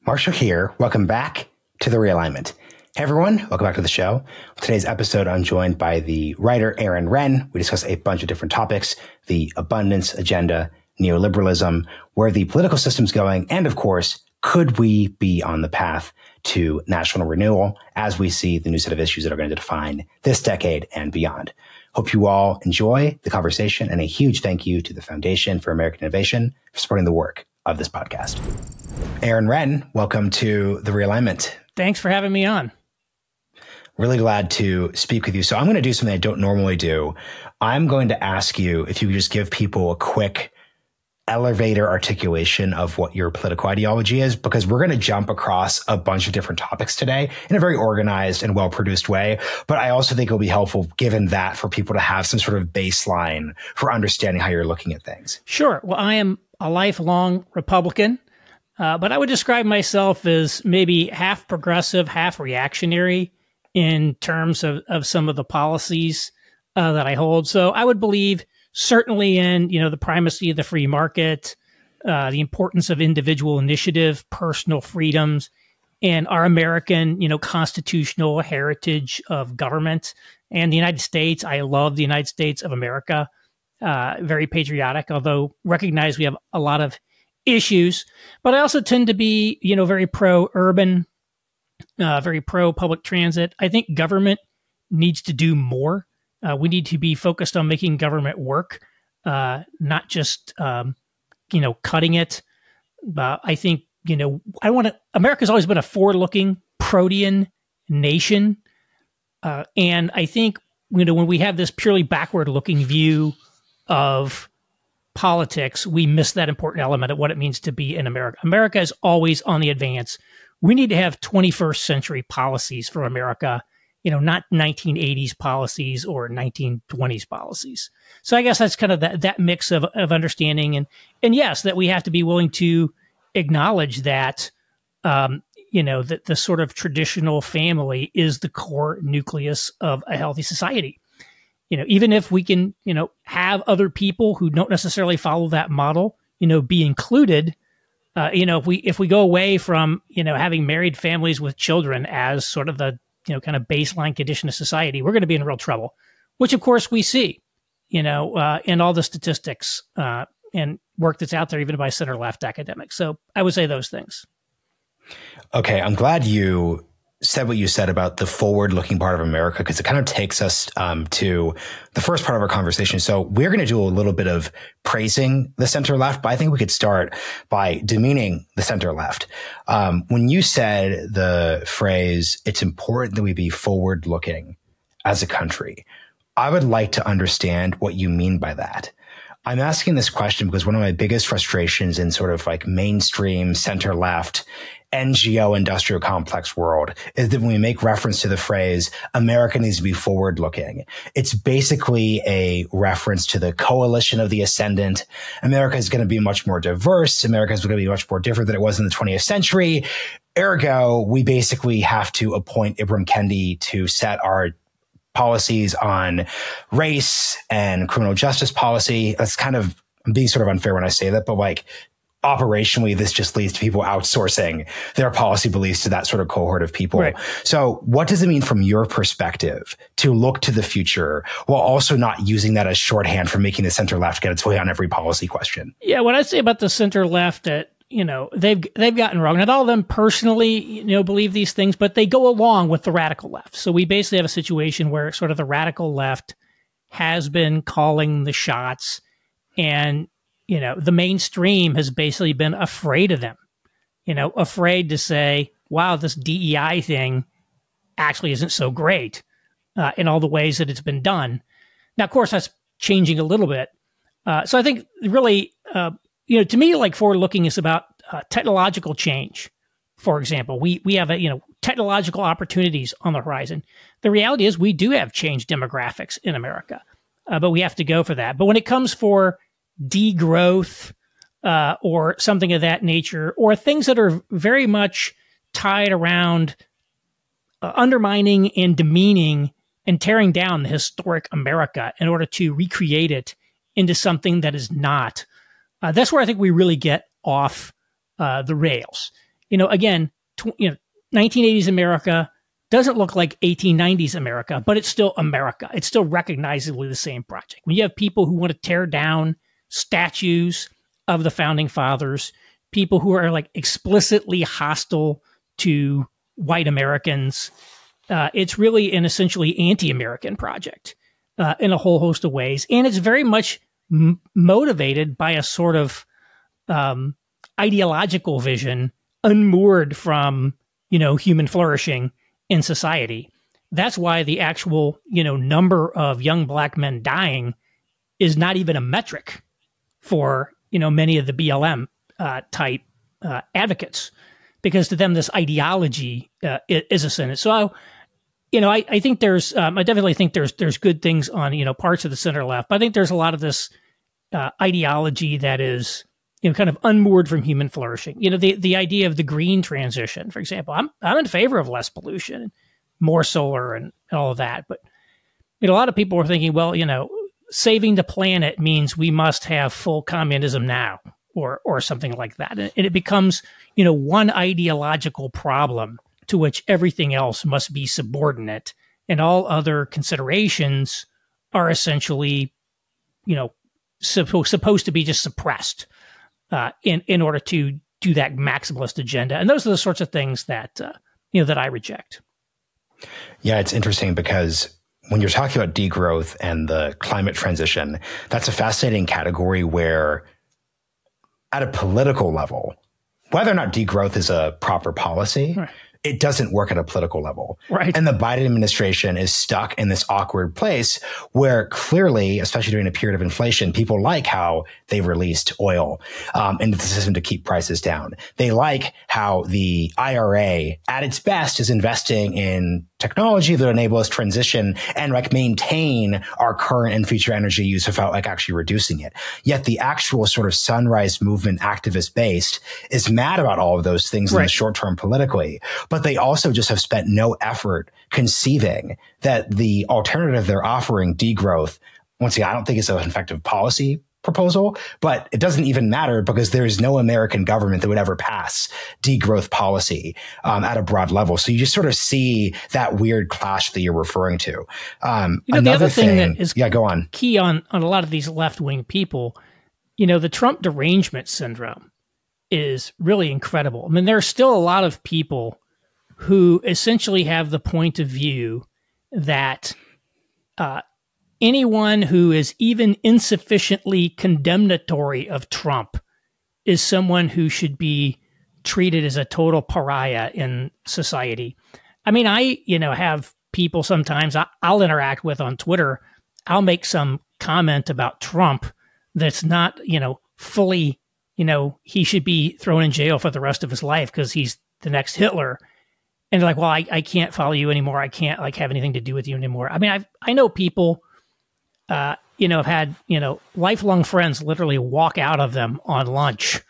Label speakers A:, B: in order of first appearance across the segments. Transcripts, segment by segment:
A: Marshall here. Welcome back to the Realignment. Hey everyone, welcome back to the show. Today's episode, I'm joined by the writer Renn. We discuss a bunch of different topics: the abundance agenda, neoliberalism, where the political system's going, and of course, could we be on the path to national renewal as we see the new set of issues that are going to define this decade and beyond. Hope you all enjoy the conversation, and a huge thank you to the Foundation for American Innovation for supporting the work of this podcast. Renn, welcome to the Realignment.
B: Thanks for having me on.
A: Really glad to speak with you. So I'm going to do something I don't normally do. I'm going to ask you if you could just give people a quick elevator articulation of what your political ideology is, because we're going to jump across a bunch of different topics today in a very organized and well-produced way. But I also think it'll be helpful, given that, for people to have some sort of baseline for understanding how you're looking at things. Sure.
B: Well, I am a lifelong Republican, but I would describe myself as maybe half progressive, half reactionary in terms of some of the policies that I hold. So I would believe certainly in, the primacy of the free market, the importance of individual initiative, personal freedoms, and our American, constitutional heritage of government. And the United States, I love the United States of America, very patriotic, although recognize we have a lot of issues. But I also tend to be, very pro-urban, very pro-public transit. I think government needs to do more. We need to be focused on making government work, not just, cutting it. But I think, America's always been a forward-looking protean nation. And I think, when we have this purely backward-looking view of politics, we miss that important element of what it means to be in America. America is always on the advance. We need to have 21st century policies for America, not 1980s policies or 1920s policies. So I guess that's kind of that mix of understanding. And yes, that we have to be willing to acknowledge that, that the sort of traditional family is the core nucleus of a healthy society. Even if we can, have other people who don't necessarily follow that model, be included, if we go away from, having married families with children as sort of the, kind of baseline condition of society, we're going to be in real trouble, which of course we see, in all the statistics and work that's out there, even by center-left academics. So I would say those things.
A: Okay. I'm glad you said what you said about the forward-looking part of America, because it kind of takes us to the first part of our conversation. So we're going to do a little bit of praising the center-left, but I think we could start by demeaning the center-left. When you said the phrase, it's important that we be forward-looking as a country, I would like to understand what you mean by that. I'm asking this question because one of my biggest frustrations in sort of like mainstream center-left NGO industrial complex world is that when we make reference to the phrase, America needs to be forward looking, it's basically a reference to the coalition of the ascendant. America is going to be much more diverse. America is going to be much more different than it was in the 20th century. Ergo, we basically have to appoint Ibram Kendi to set our policies on race and criminal justice policy. That's kind of, I'm being sort of unfair when I say that, but like, operationally, this just leads to people outsourcing their policy beliefs to that sort of cohort of people. Right. So what does it mean from your perspective to look to the future while also not using that as shorthand for making the center left get its way on every policy question?
B: Yeah, what I'd say about the center left that, they've gotten wrong. Not all of them personally, believe these things, but they go along with the radical left. So we basically have a situation where sort of the radical left has been calling the shots, and the mainstream has basically been afraid of them, afraid to say, wow, this DEI thing actually isn't so great in all the ways that it's been done. Now, of course, that's changing a little bit. So I think really, to me, like forward looking is about technological change. For example, we have technological opportunities on the horizon. The reality is we do have changed demographics in America, but we have to go for that. But when it comes for degrowth or something of that nature, or things that are very much tied around undermining and demeaning and tearing down the historic America in order to recreate it into something that is not. That's where I think we really get off the rails. again, 1980s America doesn't look like 1890s America, but it's still America. It's still recognizably the same project. When you have people who want to tear down statues of the founding fathers, people who are like explicitly hostile to white Americans, it's really an essentially anti-American project in a whole host of ways. And it's very much motivated by a sort of ideological vision unmoored from, human flourishing in society. That's why the actual, number of young black men dying is not even a metric for, many of the BLM type advocates, because to them, this ideology is a sin. So, I think I definitely think there's good things on, parts of the center left, but I think there's a lot of this ideology that is, kind of unmoored from human flourishing. The idea of the green transition, for example, I'm in favor of less pollution, more solar and all of that. But, a lot of people are thinking, well, saving the planet means we must have full communism now or something like that. And it becomes, one ideological problem to which everything else must be subordinate, and all other considerations are essentially, supposed to be just suppressed in order to do that maximalist agenda. And those are the sorts of things that that I reject.
A: Yeah, it's interesting because when you're talking about degrowth and the climate transition, that's a fascinating category where, at a political level, whether or not degrowth is a proper policy, right, it doesn't work at a political level.
B: Right.
A: And the Biden administration is stuck in this awkward place where clearly, especially during a period of inflation, people like how they released oil into the system to keep prices down. They like how the IRA at its best is investing in technology that enable us transition and maintain our current and future energy use without actually reducing it. Yet the actual sort of sunrise movement activist base is mad about all of those things in the short term politically, but they also just have spent no effort conceiving that the alternative they're offering, degrowth, once again, I don't think it's an effective policy proposal, but it doesn't even matter because there is no American government that would ever pass degrowth policy at a broad level. So you just sort of see that weird clash that you're referring to.
B: The other thing that is
A: go on.
B: Key on a lot of these left-wing people, the Trump derangement syndrome is really incredible. I mean, there are still a lot of people who essentially have the point of view that anyone who is even insufficiently condemnatory of Trump is someone who should be treated as a total pariah in society. I mean, I, have people sometimes I'll interact with on Twitter. I'll make some comment about Trump that's not, fully, he should be thrown in jail for the rest of his life because he's the next Hitler. And they're like, well, I can't follow you anymore. I can't have anything to do with you anymore. I mean, I know people have had, lifelong friends literally walk out of them on lunch,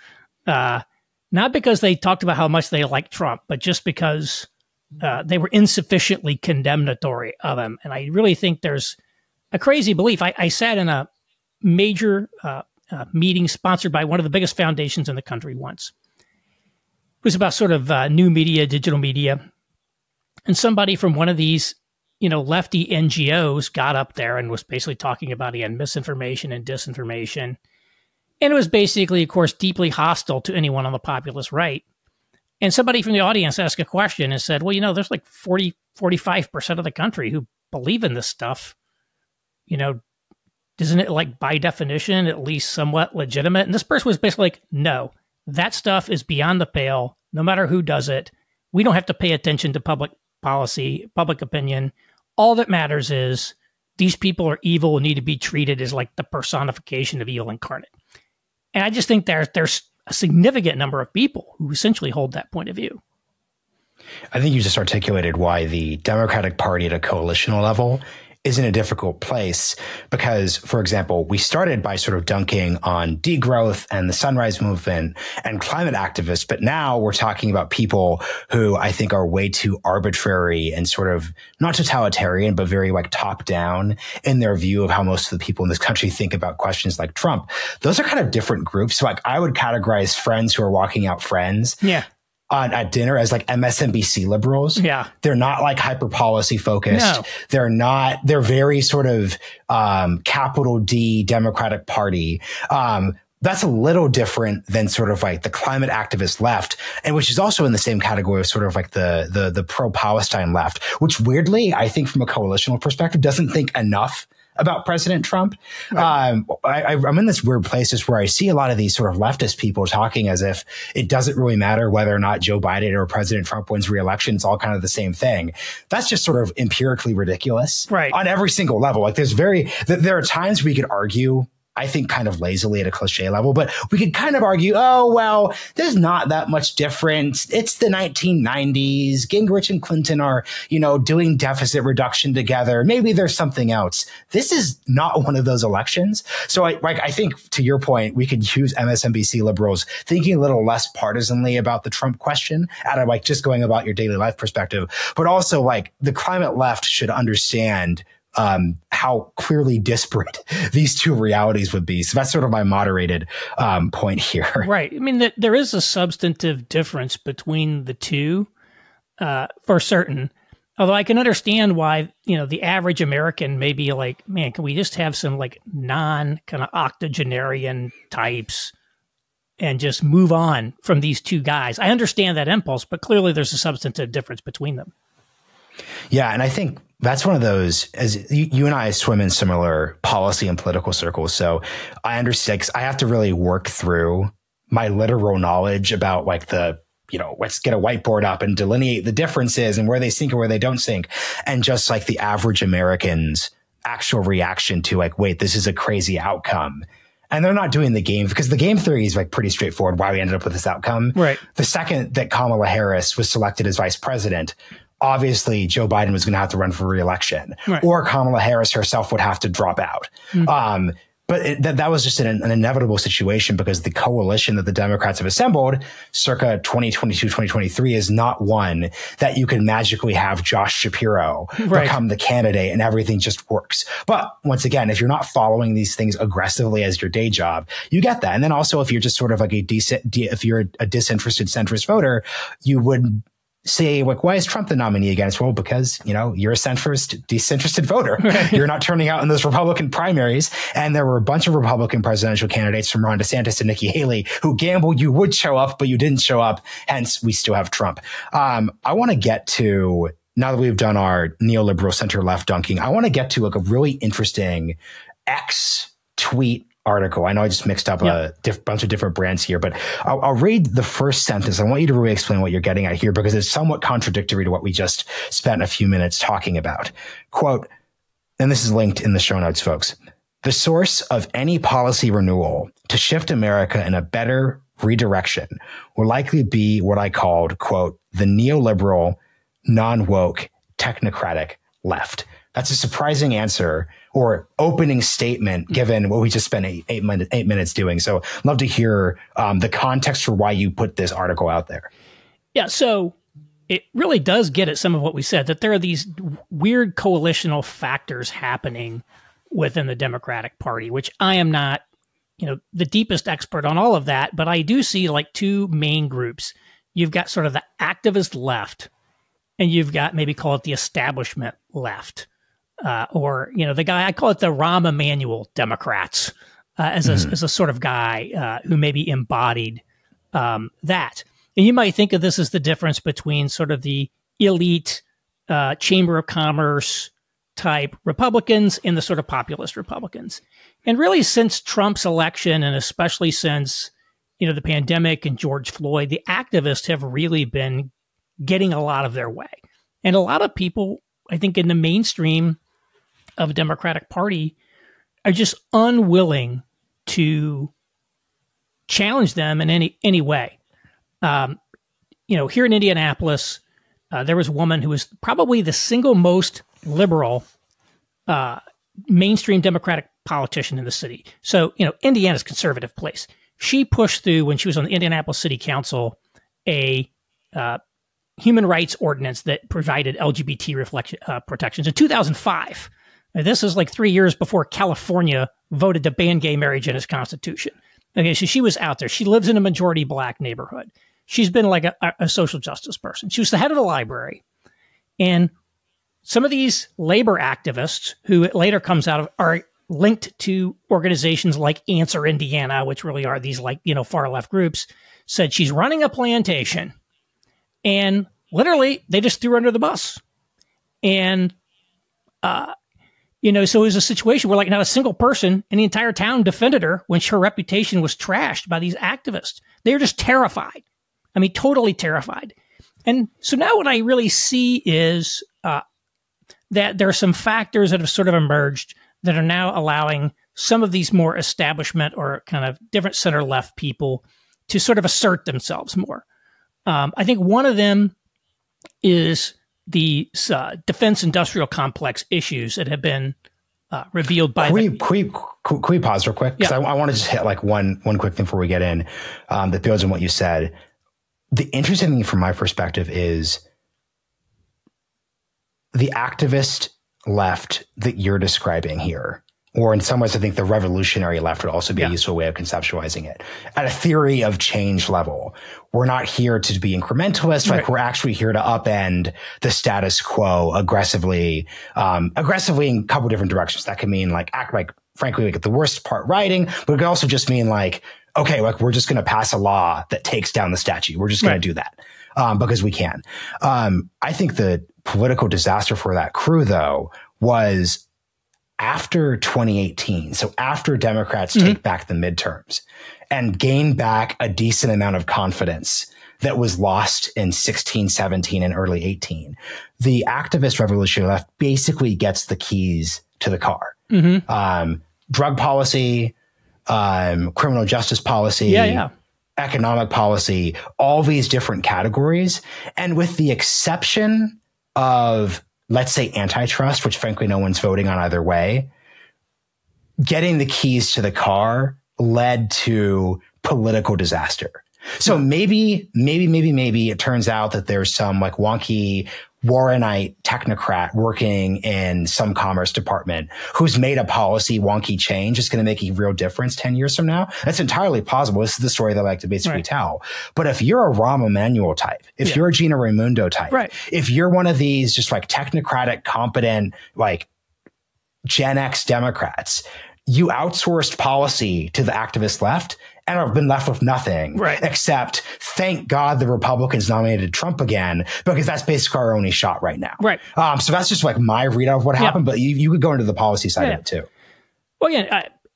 B: not because they talked about how much they liked Trump, but just because they were insufficiently condemnatory of him. And I really think there's a crazy belief. I sat in a major meeting sponsored by one of the biggest foundations in the country once. It was about sort of new media, digital media. And somebody from one of these lefty NGOs got up there and was basically talking about, again, misinformation and disinformation. And it was basically, of course, deeply hostile to anyone on the populist right. And somebody from the audience asked a question and said, well, there's like 45% of the country who believe in this stuff. Isn't it by definition, at least somewhat legitimate? And this person was basically like, no, that stuff is beyond the pale. No matter who does it, we don't have to pay attention to public policy, public opinion. All that matters is these people are evil and need to be treated as the personification of evil incarnate. And I just think there's a significant number of people who essentially hold that point of view.
A: I think you just articulated why the Democratic Party at a coalitional level is in a difficult place because, for example, we started by sort of dunking on degrowth and the sunrise movement and climate activists, but now we're talking about people who I think are way too arbitrary and sort of not totalitarian, but very top down in their view of how most of the people in this country think about questions like Trump. Those are kind of different groups. So I would categorize friends who are walking out friends.
B: Yeah.
A: at dinner as like MSNBC liberals.
B: Yeah.
A: They're not like hyper policy focused. No. They're very sort of capital D Democratic Party. That's a little different than sort of like the climate activist left, and which is also in the same category of sort of like the pro-Palestine left, which weirdly, I think from a coalitional perspective, doesn't think enough about President Trump. Right. I'm in this weird place just where I see a lot of these sort of leftist people talking as if it doesn't really matter whether or not Joe Biden or President Trump wins re-election. It's all kind of the same thing. That's just sort of empirically ridiculous,
B: right,
A: on every single level. Like there are times we could argue, I think kind of lazily at a cliche level, but we could kind of argue, oh, well, there's not that much difference. It's the 1990s. Gingrich and Clinton are, doing deficit reduction together. Maybe there's something else. This is not one of those elections. So I think to your point, we could use MSNBC liberals thinking a little less partisanly about the Trump question out of like just going about your daily life perspective, but also like the climate left should understand how clearly disparate these two realities would be. So that's sort of my moderated point here.
B: Right. I mean, there is a substantive difference between the two for certain. Although I can understand why, the average American may be like, man, can we just have some like kind of octogenarian types and just move on from these two guys? I understand that impulse, but clearly there's a substantive difference between them.
A: Yeah. And I think that's one of those, as you and I swim in similar policy and political circles. So I understand, 'cause I have to really work through my literal knowledge about like let's get a whiteboard up and delineate the differences and where they sink or where they don't sink. And just like the average American's actual reaction to like, wait, this is a crazy outcome. And they're not doing the game, because the game theory is like pretty straightforward why we ended up with this outcome. Right. The second that Kamala Harris was selected as vice president, obviously Joe Biden was going to have to run for re-election, right, or Kamala Harris herself would have to drop out. Mm-hmm. But that was just an inevitable situation, because the coalition that the Democrats have assembled circa 2022, 2023 is not one that you can magically have Josh Shapiro become the candidate and everything just works. But once again, if you're not following these things aggressively as your day job, you get that. And then also if you're just sort of like if you're a disinterested centrist voter, you would say, like, why is Trump the nominee against? Well, because, you're a disinterested voter. Right. You're not turning out in those Republican primaries. And there were a bunch of Republican presidential candidates from Ron DeSantis and Nikki Haley who gambled you would show up, but you didn't show up. Hence, we still have Trump. I want to get to, now that we've done our neoliberal center left dunking, I want to get to like a really interesting X tweet article. I know I just mixed up a bunch of different brands here, but I'll read the first sentence. I want you to really explain what you're getting at here, because it's somewhat contradictory to what we just spent a few minutes talking about. Quote, and this is linked in the show notes, folks. The source of any policy renewal to shift America in a better redirection will likely be what I called, quote, the neoliberal, non-woke, technocratic left. That's a surprising answer or opening statement given what we just spent eight minutes doing. So I'd love to hear the context for why you put this article out there. Yeah,
B: so it really does get at some of what we said, that there are these weird coalitional factors happening within the Democratic Party, which I am not, the deepest expert on all of that, but I do see like two main groups. You've got sort of the activist left, and you've got maybe call it the establishment left. Or, the guy, I call it the Rahm Emanuel Democrats, as a sort of guy who maybe embodied that. And you might think of this as the difference between sort of the elite Chamber of Commerce type Republicans and the sort of populist Republicans. And really since Trump's election, and especially since, the pandemic and George Floyd, the activists have really been getting a lot of their way. And a lot of people, I think, in the mainstream of the Democratic Party are just unwilling to challenge them in any way. Here in Indianapolis, there was a woman who was probably the single most liberal mainstream Democratic politician in the city. So, Indiana's a conservative place. She pushed through, when she was on the Indianapolis City Council, a human rights ordinance that provided LGBT protections in 2005. This is like 3 years before California voted to ban gay marriage in its constitution. Okay, so she was out there. She lives in a majority black neighborhood. she's been like a social justice person. She was the head of the library. And some of these labor activists, who it later comes out of, are linked to organizations like Answer Indiana, which really are these like, far left groups, said she's running a plantation. And literally, they just threw her under the bus. And, so it was a situation where like not a single person in the entire town defended her when her reputation was trashed by these activists. They were just terrified. I mean, totally terrified. And so now what I really see is that there are some factors that have sort of emerged that are now allowing some of these more establishment or kind of different center-left people to sort of assert themselves more. I think one of them is the defense industrial complex issues that have been revealed by.
A: Can we pause real quick? Because I want to just hit like one quick thing before we get in that builds on what you said. The interesting thing from my perspective is the activist left that you're describing here, or in some ways, I think the revolutionary left would also be a useful way of conceptualizing it at a theory of change level. We're not here to be incrementalist. Like we're actually here to upend the status quo aggressively in a couple different directions. That can mean like act like, frankly, like the worst part writing, but it could also just mean like, okay, like we're just going to pass a law that takes down the statute. We're just going to do that because we can. I think the political disaster for that crew, though, was after 2018. So after Democrats take back the midterms and gain back a decent amount of confidence that was lost in 16, 17, and early 18, the activist revolutionary left basically gets the keys to the car. Drug policy, criminal justice policy, economic policy, all these different categories. And with the exception of, let's say, antitrust, which frankly no one's voting on either way, getting the keys to the car led to political disaster. So maybe it turns out that there's some like wonky Warrenite technocrat working in some commerce department who's made a policy wonky change is going to make a real difference 10 years from now. That's entirely plausible. This is the story that I like to basically tell. But if you're a Rahm Emanuel type, if you're a Gina Raimundo type, if you're one of these just like technocratic, competent, like Gen X Democrats, you outsourced policy to the activist left and have been left with nothing except thank God the Republicans nominated Trump again, because that's basically our only shot right now. So that's just like my read of what happened, but you could go into the policy side of it too.
B: Well,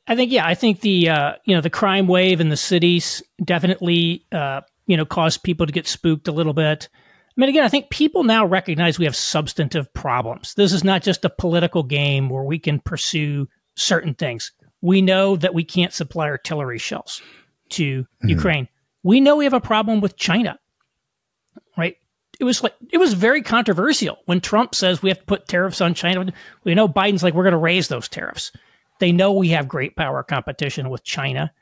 B: I think the, the crime wave in the cities definitely, caused people to get spooked a little bit. I mean, again, I think people now recognize we have substantive problems. This is not just a political game where we can pursue certain things. We know that we can't supply artillery shells to Ukraine. We know we have a problem with China, right? It was very controversial when Trump says we have to put tariffs on China. We know Biden's like, we're going to raise those tariffs. They know we have great power competition with China.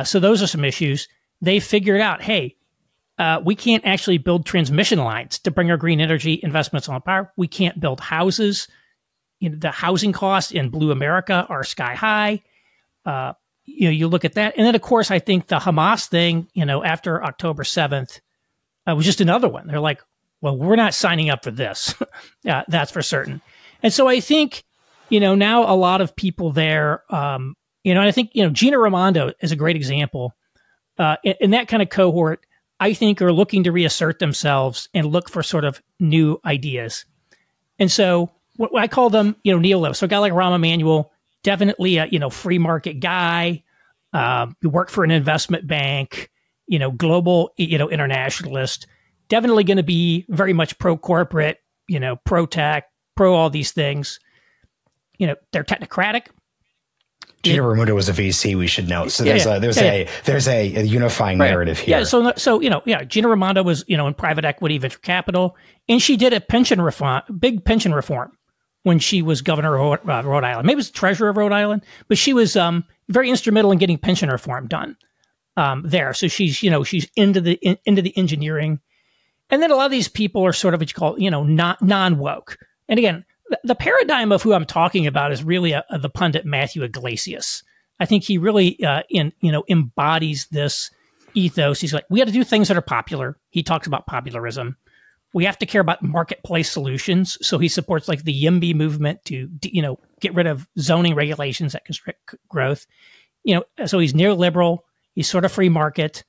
B: So those are some issues. They figured out, hey, we can't actually build transmission lines to bring our green energy investments on power. We can't build houses. The housing costs in Blue America are sky high. You look at that. And then, of course, I think the Hamas thing, after October 7th, was just another one. They're like, well, we're not signing up for this. That's for certain. And so I think, now a lot of people there, and I think, Gina Raimondo is a great example. In that kind of cohort, I think are looking to reassert themselves and look for sort of new ideas. And so what I call them, neoliberals. So a guy like Rahm Emanuel, definitely a, free market guy, who worked for an investment bank, global, internationalist, definitely going to be very much pro-corporate, pro-tech, pro all these things. They're technocratic.
A: Gina Raimundo was a VC, we should note. So there's a unifying narrative here.
B: So Gina Raimundo was, in private equity, venture capital, and she did a big pension reform when she was governor of Rhode Island. Maybe it was treasurer of Rhode Island, but she was very instrumental in getting pension reform done there. So she's into the engineering. And then a lot of these people are sort of what you call, non-woke. And again, the paradigm of who I'm talking about is really the pundit Matthew Iglesias. I think he really, embodies this ethos. He's like, we got to do things that are popular. He talks about popularism. We have to care about marketplace solutions. So he supports like the YIMBY movement to, get rid of zoning regulations that constrict growth. So he's neoliberal. He's sort of free market.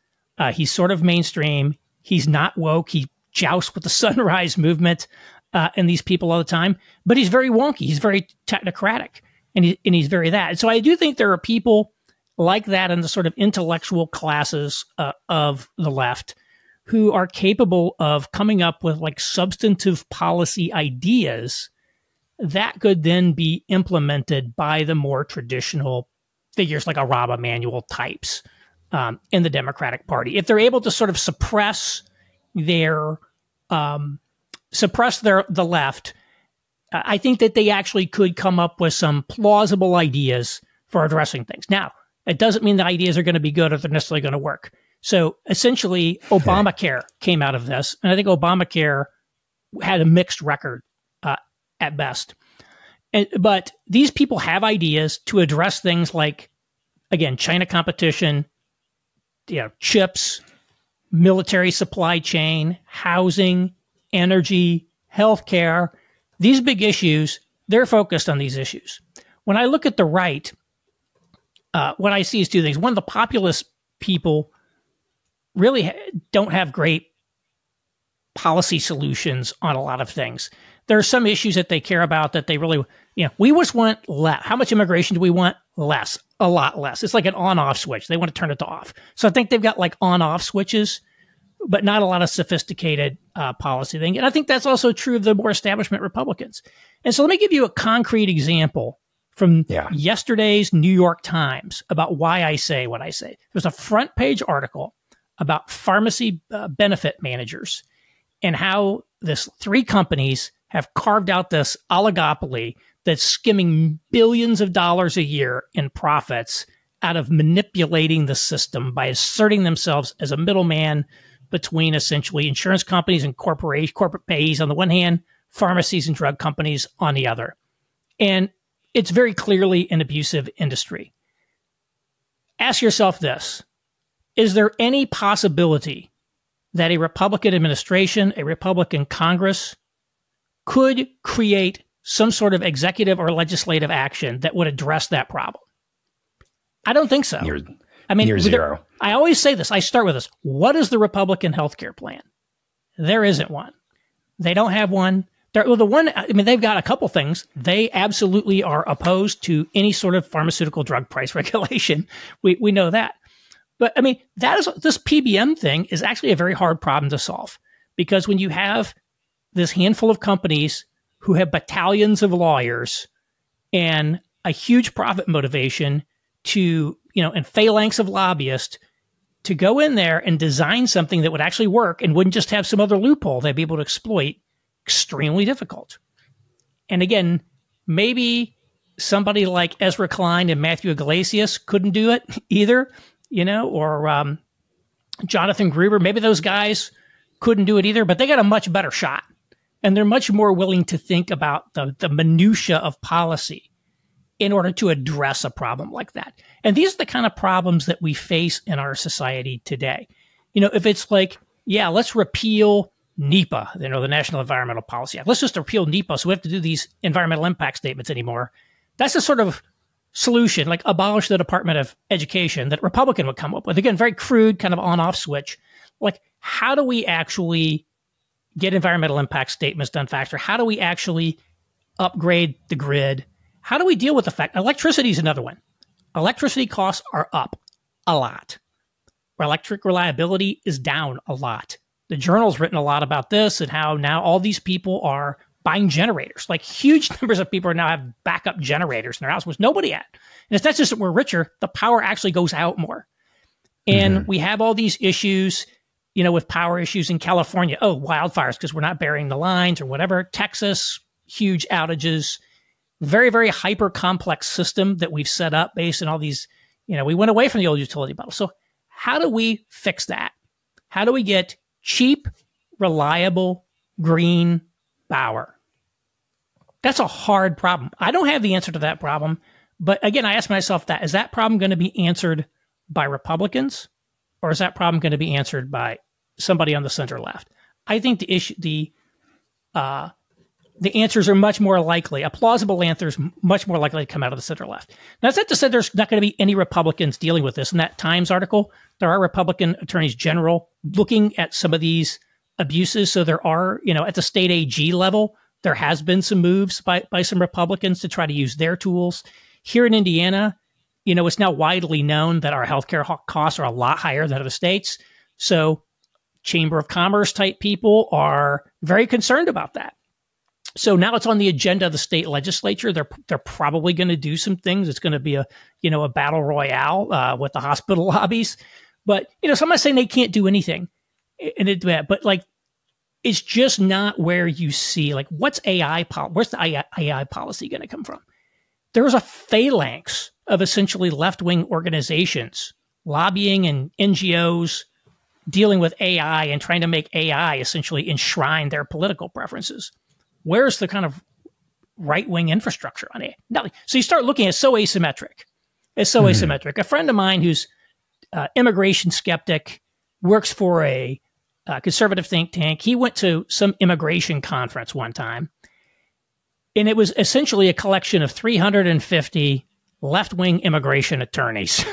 B: He's sort of mainstream. He's not woke. He jousts with the sunrise movement and these people all the time. But he's very wonky. He's very technocratic, and he's very that. And so I do think there are people like that in the sort of intellectual classes of the left who are capable of coming up with like substantive policy ideas that could then be implemented by the more traditional figures like a Rahm Emanuel types in the Democratic Party. If they're able to sort of suppress the left, I think that they actually could come up with some plausible ideas for addressing things. Now, it doesn't mean the ideas are going to be good or they're necessarily going to work. So essentially, Obamacare came out of this, and I think Obamacare had a mixed record at best. But these people have ideas to address things like, again, China competition, chips, military supply chain, housing, energy, healthcare. These big issues, they're focused on these issues. When I look at the right, what I see is two things. One, the populist people really don't have great policy solutions on a lot of things. There are some issues that they care about that they really, we just want less. How much immigration do we want? Less, a lot less. It's like an on-off switch. They want to turn it to off. So I think they've got like on-off switches, but not a lot of sophisticated policy thing. And I think that's also true of the more establishment Republicans. And so let me give you a concrete example from yesterday's New York Times about why I say what I say. There's a front page article about pharmacy benefit managers and how this 3 companies have carved out this oligopoly that's skimming billions of dollars a year in profits out of manipulating the system by asserting themselves as a middleman between essentially insurance companies and corporate payees on the one hand, pharmacies and drug companies on the other. And it's very clearly an abusive industry. Ask yourself this. Is there any possibility that a Republican administration, a Republican Congress, could create some sort of executive or legislative action that would address that problem? I don't think so.
A: Near zero.
B: I always say this. I start with this. What is the Republican healthcare plan? There isn't one. They don't have one. They've got a couple things. They absolutely are opposed to any sort of pharmaceutical drug price regulation. We know that. But this PBM thing is actually a very hard problem to solve, because when you have this handful of companies who have battalions of lawyers and a huge profit motivation to, and phalanx of lobbyists to go in there and design something that would actually work and wouldn't just have some other loophole they'd be able to exploit, extremely difficult. And again, maybe somebody like Ezra Klein and Matthew Iglesias couldn't do it either, or Jonathan Gruber. Maybe those guys couldn't do it either, but they got a much better shot. And they're much more willing to think about the minutia of policy in order to address a problem like that. And these are the kind of problems that we face in our society today. If it's like, let's repeal NEPA, the National Environmental Policy Act. Let's just repeal NEPA so we have to do these environmental impact statements anymore. That's a sort of solution, like abolish the Department of Education, that Republican would come up with. Again, very crude, kind of on-off switch. Like, how do we actually get environmental impact statements done faster? How do we actually upgrade the grid? How do we deal with the fact electricity is another one? Electricity costs are up a lot. Electric reliability is down a lot. The Journal's written a lot about this and how now all these people are buying generators. Like, huge numbers of people now have backup generators in their house, which nobody had. And it's not just that we're richer, the power actually goes out more. And we have all these issues, with power issues in California. Oh, wildfires because we're not burying the lines or whatever. Texas, huge outages. Very, very hyper complex system that we've set up based on all these, we went away from the old utility model. So how do we fix that? How do we get cheap, reliable, green power? That's a hard problem. I don't have the answer to that problem. But again, I ask myself is that problem going to be answered by Republicans or is that problem going to be answered by somebody on the center left? I think the answers are much more likely, a plausible answer is much more likely to come out of the center left. Now, that's not to say there's not going to be any Republicans dealing with this. In that Times article, there are Republican attorneys general looking at some of these abuses. So there are, at the state AG level, there has been some moves by some Republicans to try to use their tools. Here in Indiana, it's now widely known that our healthcare costs are a lot higher than other states. So Chamber of Commerce type people are very concerned about that. So now it's on the agenda of the state legislature. They're probably going to do some things. It's going to be a battle royale with the hospital lobbies. But so I'm not saying they can't do anything, but it's just not where you see what's AI. Where's the AI policy going to come from? There's a phalanx of essentially left-wing organizations lobbying and NGOs dealing with AI and trying to make AI essentially enshrine their political preferences. Where's the kind of right-wing infrastructure on it? So you start looking at so asymmetric. It's so asymmetric. A friend of mine who's immigration skeptic, works for a conservative think tank. He went to some immigration conference one time, and it was essentially a collection of 350 left-wing immigration attorneys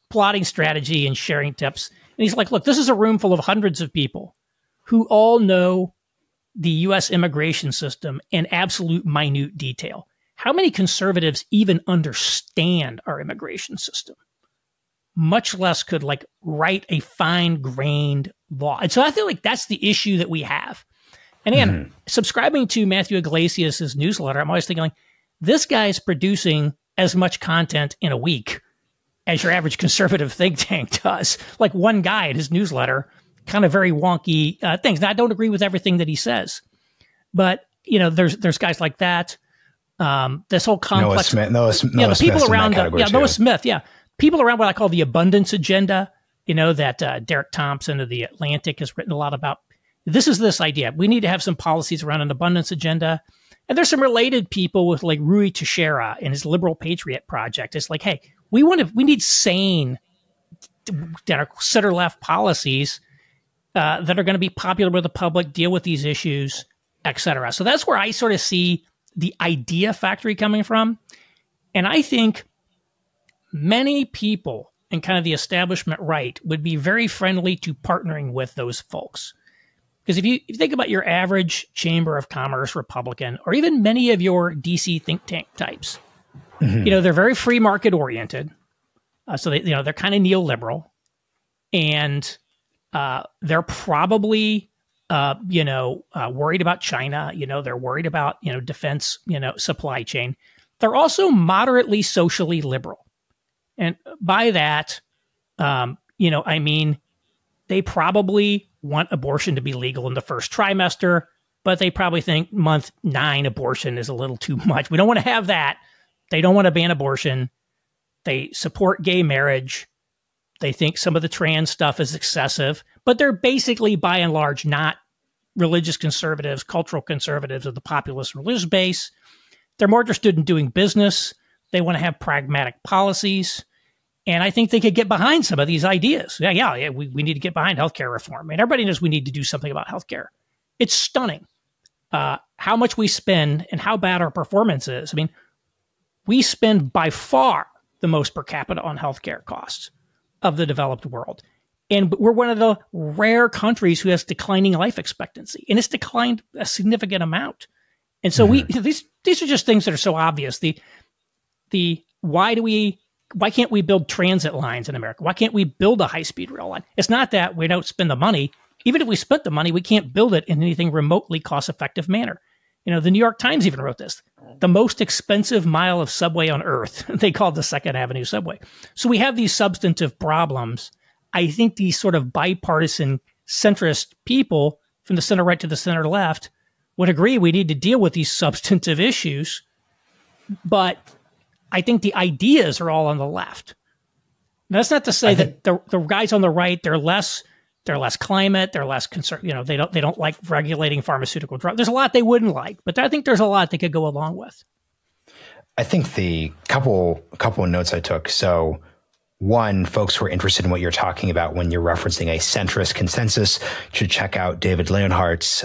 B: plotting strategy and sharing tips. And he's like, look, this is a room full of hundreds of people who all know the U.S. immigration system in absolute minute detail. How many conservatives even understand our immigration system? Much less could write a fine-grained law. And so I feel like that's the issue that we have. And again, subscribing to Matthew Iglesias' newsletter, I'm always thinking this guy's producing as much content in a week as your average conservative think tank does. Like one guy in his newsletter, kind of very wonky things. Now, I don't agree with everything that he says, but there's guys like that. This whole complex. Noah Smith the people around. Noah Smith. Yeah, people around what I call the abundance agenda. That Derek Thompson of the Atlantic has written a lot about. This idea. We need to have some policies around an abundance agenda. And there's some related people with Rui Teixeira and his Liberal Patriot Project. It's like, hey, we need sane center left policies that are going to be popular with the public, deal with these issues, et cetera. So that's where I sort of see the idea factory coming from. And I think many people in kind of the establishment right would be very friendly to partnering with those folks. Because if you think about your average Chamber of Commerce Republican, or even many of your DC think tank types, they're very free market oriented. So they're kind of neoliberal, and they're probably worried about China. They're worried about defense supply chain. They're also moderately socially liberal, and by that, I mean they probably want abortion to be legal in the first trimester, but they probably think month 9 abortion is a little too much. We don't want to have that. They don't want to ban abortion. They support gay marriage. They think some of the trans stuff is excessive, but they're basically, by and large, not religious conservatives, cultural conservatives of the populist religious base. They're more interested in doing business. They want to have pragmatic policies. And I think they could get behind some of these ideas. Yeah, we need to get behind healthcare reform. And everybody knows we need to do something about healthcare. It's stunning how much we spend and how bad our performance is. I mean, we spend by far the most per capita on healthcare costs of the developed world. And we're one of the rare countries who has declining life expectancy. And it's declined a significant amount. And so these are just things that are so obvious. Why can't we build transit lines in America? Why can't we build a high-speed rail line? It's not that we don't spend the money. Even if we spent the money, we can't build it in anything remotely cost-effective manner. The New York Times even wrote this. The most expensive mile of subway on earth. They called the Second Avenue subway. So we have these substantive problems. I think these sort of bipartisan centrist people from the center right to the center left would agree we need to deal with these substantive issues. But I think the ideas are all on the left. Now, that's not to say that the guys on the right, they're less climate, they're less concerned. They don't like regulating pharmaceutical drugs. There's a lot they wouldn't like, but I think there's a lot they could go along with.
A: I think the couple of notes I took. So one, folks who are interested in what you're talking about when you're referencing a centrist consensus should check out David Leonhardt's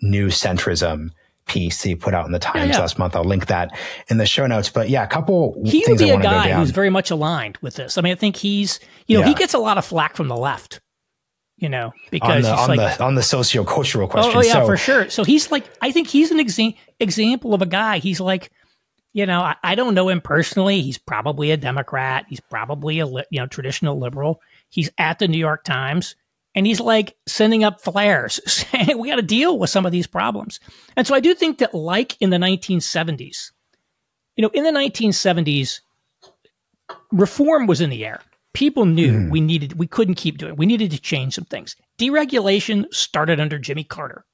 A: new centrism piece he put out in the Times last month. I'll link that in the show notes. But yeah, a couple
B: he
A: things
B: would be
A: I
B: a
A: want to go
B: guy
A: down.
B: who's very much aligned with this. I mean, I think he's, you know, he gets a lot of flack from the left, you know, because
A: on the sociocultural question.
B: Oh yeah, for sure. So he's like, I think he's an example of a guy. He's like, you know, I don't know him personally. He's probably a Democrat. He's probably a traditional liberal. He's at the New York Times, and he's like sending up flares saying we got to deal with some of these problems. And so I do think that, like in the 1970s, you know, in the 1970s, reform was in the air. People knew we couldn't keep doing it. We needed to change some things. Deregulation started under Jimmy Carter.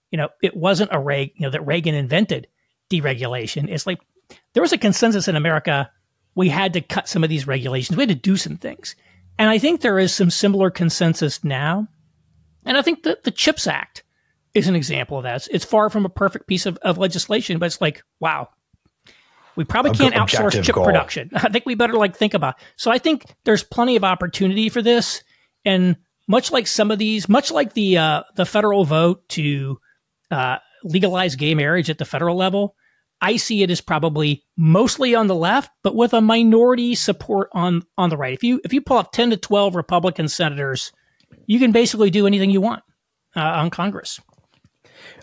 B: You know, it wasn't that Reagan invented deregulation. It's like there was a consensus in America. We had to cut some of these regulations. We had to do some things. And I think there is some similar consensus now. And I think that the CHIPS Act is an example of that. It's far from a perfect piece of legislation, but it's like, wow, we probably can't outsource chip production. I think we better think about it. So I think there's plenty of opportunity for this. And much like some of these, much like the federal vote to legalize gay marriage at the federal level, I see it as probably mostly on the left, but with a minority support on the right. If you pull up 10 to 12 Republican senators, you can basically do anything you want on Congress.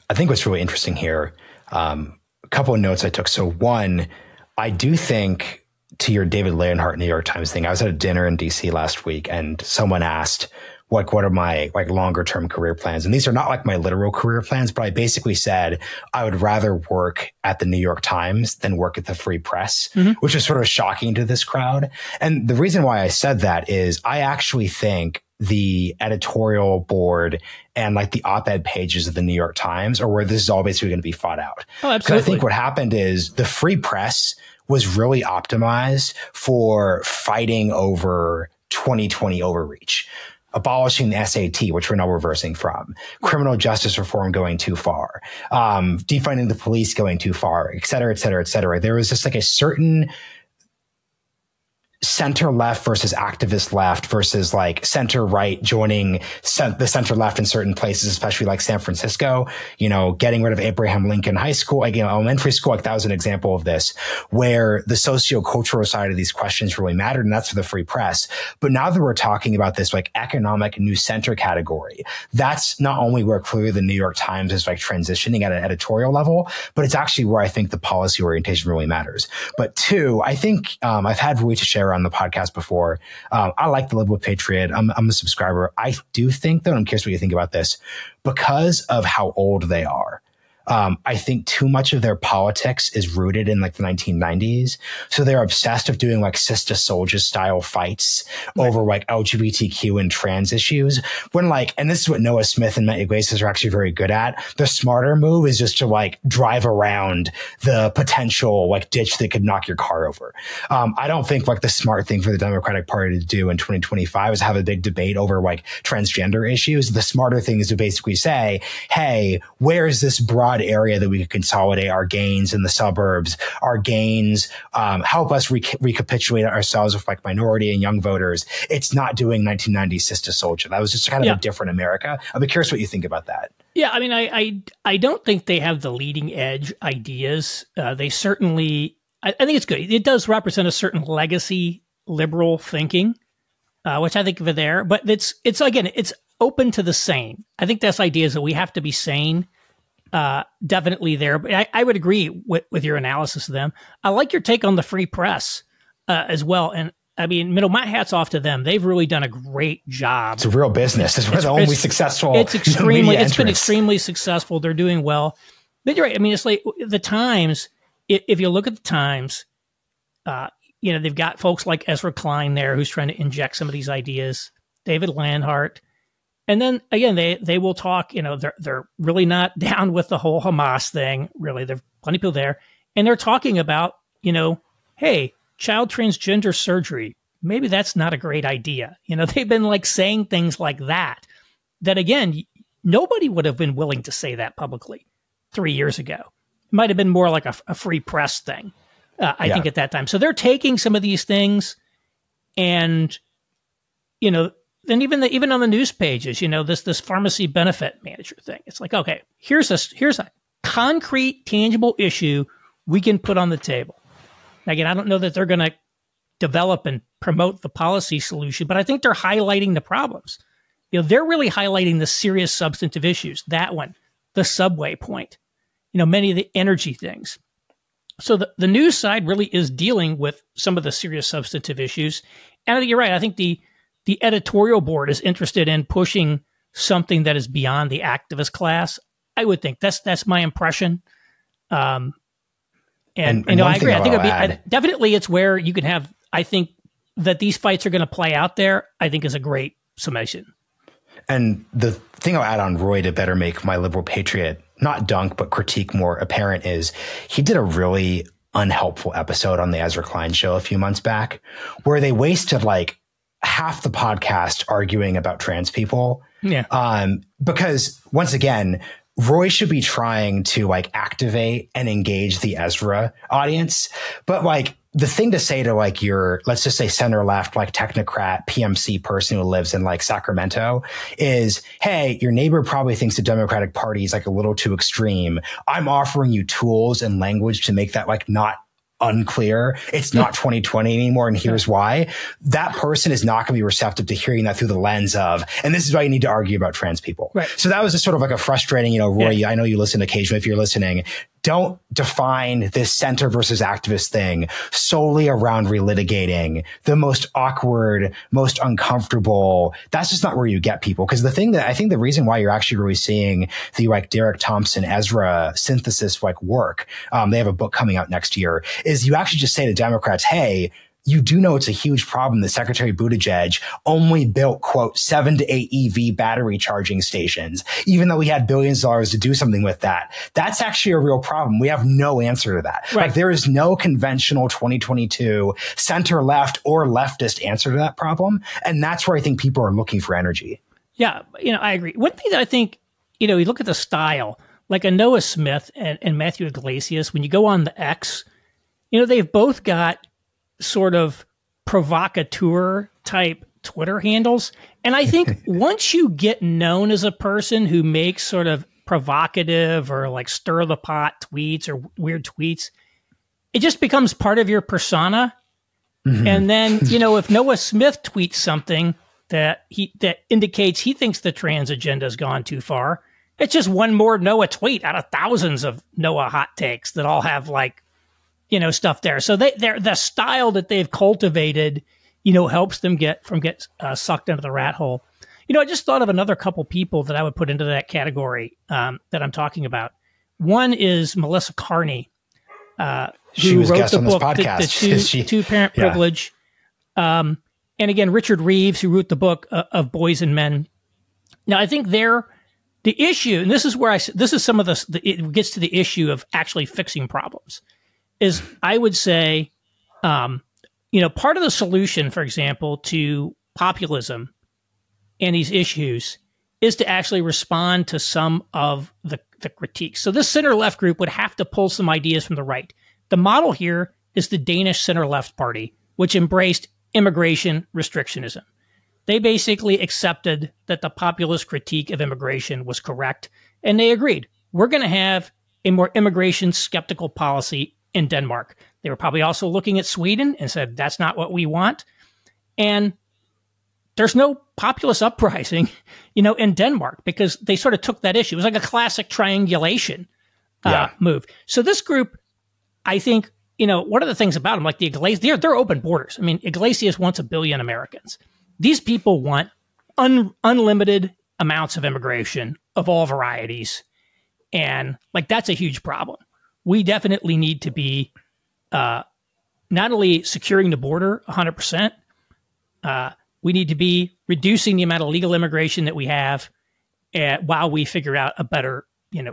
A: I think what's really interesting here, a couple of notes I took. So one, I do think, to your David Leonhardt New York Times thing, I was at a dinner in DC last week and someone asked, what are my longer term career plans? And these are not my literal career plans, but I basically said I would rather work at the New York Times than work at the Free Press, which is sort of shocking to this crowd. And the reason why I said that is I actually think the editorial board and the op-ed pages of the New York Times are where this is all basically going to be fought out.
B: Oh, absolutely.
A: I think what happened is the Free Press was really optimized for fighting over 2020 overreach. Abolishing the SAT, which we're now reversing from, criminal justice reform going too far, defunding the police going too far, et cetera, et cetera, et cetera. There was just a certain center left versus activist left versus center right joining the center left in certain places, especially San Francisco, getting rid of Abraham Lincoln High School, elementary school. That was an example of this, where the sociocultural side of these questions really mattered. And that's for the Free Press. But now that we're talking about this economic new center category, that's not only where clearly the New York Times is transitioning at an editorial level, but it's actually where I think the policy orientation really matters. But two, I think I've had Rui Teixeira on the podcast before. I like the Liberal Patriot. I'm a subscriber. I do think, though, and I'm curious what you think about this, because of how old they are. I think too much of their politics is rooted in the 1990s. So they're obsessed with doing Sister Soldier style fights over LGBTQ and trans issues. When and this is what Noah Smith and Matt Iglesias are actually very good at. The smarter move is just to drive around the potential ditch that could knock your car over. I don't think the smart thing for the Democratic Party to do in 2025 is have a big debate over transgender issues. The smarter thing is to basically say, hey, where is this broad area that we could consolidate our gains in the suburbs, our gains, help us recapitulate ourselves with minority and young voters. It's not doing 1990s Sister Soldier. That was just kind of a different America. I'd be curious what you think about that.
B: Yeah, I mean, I don't think they have the leading edge ideas. They certainly, I think it's good. It does represent a certain legacy liberal thinking, which I think are there. But it's open to the sane. I think that's ideas that we have to be sane. Definitely there. But I would agree with your analysis of them. I like your take on the Free Press as well. And I mean, my hat's off to them. They've really done a great job.
A: It's a real business. It's the only successful.
B: It's been extremely successful. They're doing well. But you're right. I mean, it's the Times. If you look at the Times, they've got folks like Ezra Klein there who's trying to inject some of these ideas. David Leonhardt. And then again, they will talk, they're really not down with the whole Hamas thing. Really, there are plenty of people there. And they're talking about, hey, child transgender surgery, maybe that's not a great idea. They've been saying things like that again, nobody would have been willing to say that publicly 3 years ago. It might have been more like a Free Press thing, I think at that time. So they're taking some of these things And, then even on the news pages, this pharmacy benefit manager thing. It's like, okay, here's a concrete, tangible issue we can put on the table. Again, I don't know that they're going to develop and promote the policy solution, but I think they're highlighting the problems. They're really highlighting the serious substantive issues. That one, the subway point, many of the energy things. So the news side really is dealing with some of the serious substantive issues. And I think you're right. I think the editorial board is interested in pushing something that is beyond the activist class. I would think that's my impression. And I agree. I think definitely it's where you can have, I think that these fights are going to play out there, I think is a great summation.
A: And the thing I'll add on Roy to better make my liberal patriot, not dunk, but critique more apparent is he did a really unhelpful episode on the Ezra Klein show a few months back where they wasted like half the podcast arguing about trans people. Yeah. Because once again, Roy should be trying to like activate and engage the Ezra audience. But like the thing to say to like your, let's just say center left, like technocrat PMC person who lives in like Sacramento is, hey, your neighbor probably thinks the Democratic Party is like a little too extreme. I'm offering you tools and language to make that like not unclear. It's not 2020 anymore. And here's why. That person is not going to be receptive to hearing that through the lens of, and this is why you need to argue about trans people. Right. So that was just sort of like a frustrating, Roy, I know you listen occasionally. If you're listening, don't define this center versus activist thing solely around relitigating the most awkward, most uncomfortable. That's just not where you get people. Because the thing that I think the reason why you're actually really seeing the like Derek Thompson, Ezra synthesis like work, they have a book coming out next year, is you actually just say to Democrats, hey, you do know it's a huge problem that Secretary Buttigieg only built, quote, 7 to 8 EV battery charging stations, even though we had billions of dollars to do something with that. That's actually a real problem. We have no answer to that. Right. Like there is no conventional 2022 center left or leftist answer to that problem. And that's where I think people are looking for energy.
B: Yeah, I agree. One thing that I think, you look at the style, like a Noah Smith and Matthew Iglesias, when you go on the X, they've both got sort of provocateur type Twitter handles. And I think once you get known as a person who makes sort of provocative or like stir the pot tweets or weird tweets, it just becomes part of your persona. Mm-hmm. And then, if Noah Smith tweets something that indicates he thinks the trans agenda has gone too far, it's just one more Noah tweet out of thousands of Noah hot takes that all have like, stuff there. So they're the style that they've cultivated, helps them get sucked into the rat hole. I just thought of another couple people that I would put into that category that I'm talking about. One is Melissa Carney,
A: she was guest on this podcast.
B: The Two-Parent Privilege. And again, Richard Reeves, who wrote the book of Boys and Men. Now, I think the issue, and this is where this is some of it gets to the issue of actually fixing problems. Is I would say, part of the solution, for example, to populism and these issues is to actually respond to some of the critiques. So this center-left group would have to pull some ideas from the right. The model here is the Danish center-left party, which embraced immigration restrictionism. They basically accepted that the populist critique of immigration was correct, and they agreed. We're going to have a more immigration skeptical policy in Denmark. They were probably also looking at Sweden and said, that's not what we want. And there's no populist uprising, in Denmark because they sort of took that issue. It was like a classic triangulation move. So this group, I think, what are the things about them? Like the Iglesias, they're open borders. I mean, Iglesias wants 1 billion Americans. These people want unlimited amounts of immigration of all varieties. And like, that's a huge problem. We definitely need to be not only securing the border 100%, we need to be reducing the amount of legal immigration that we have while we figure out a better,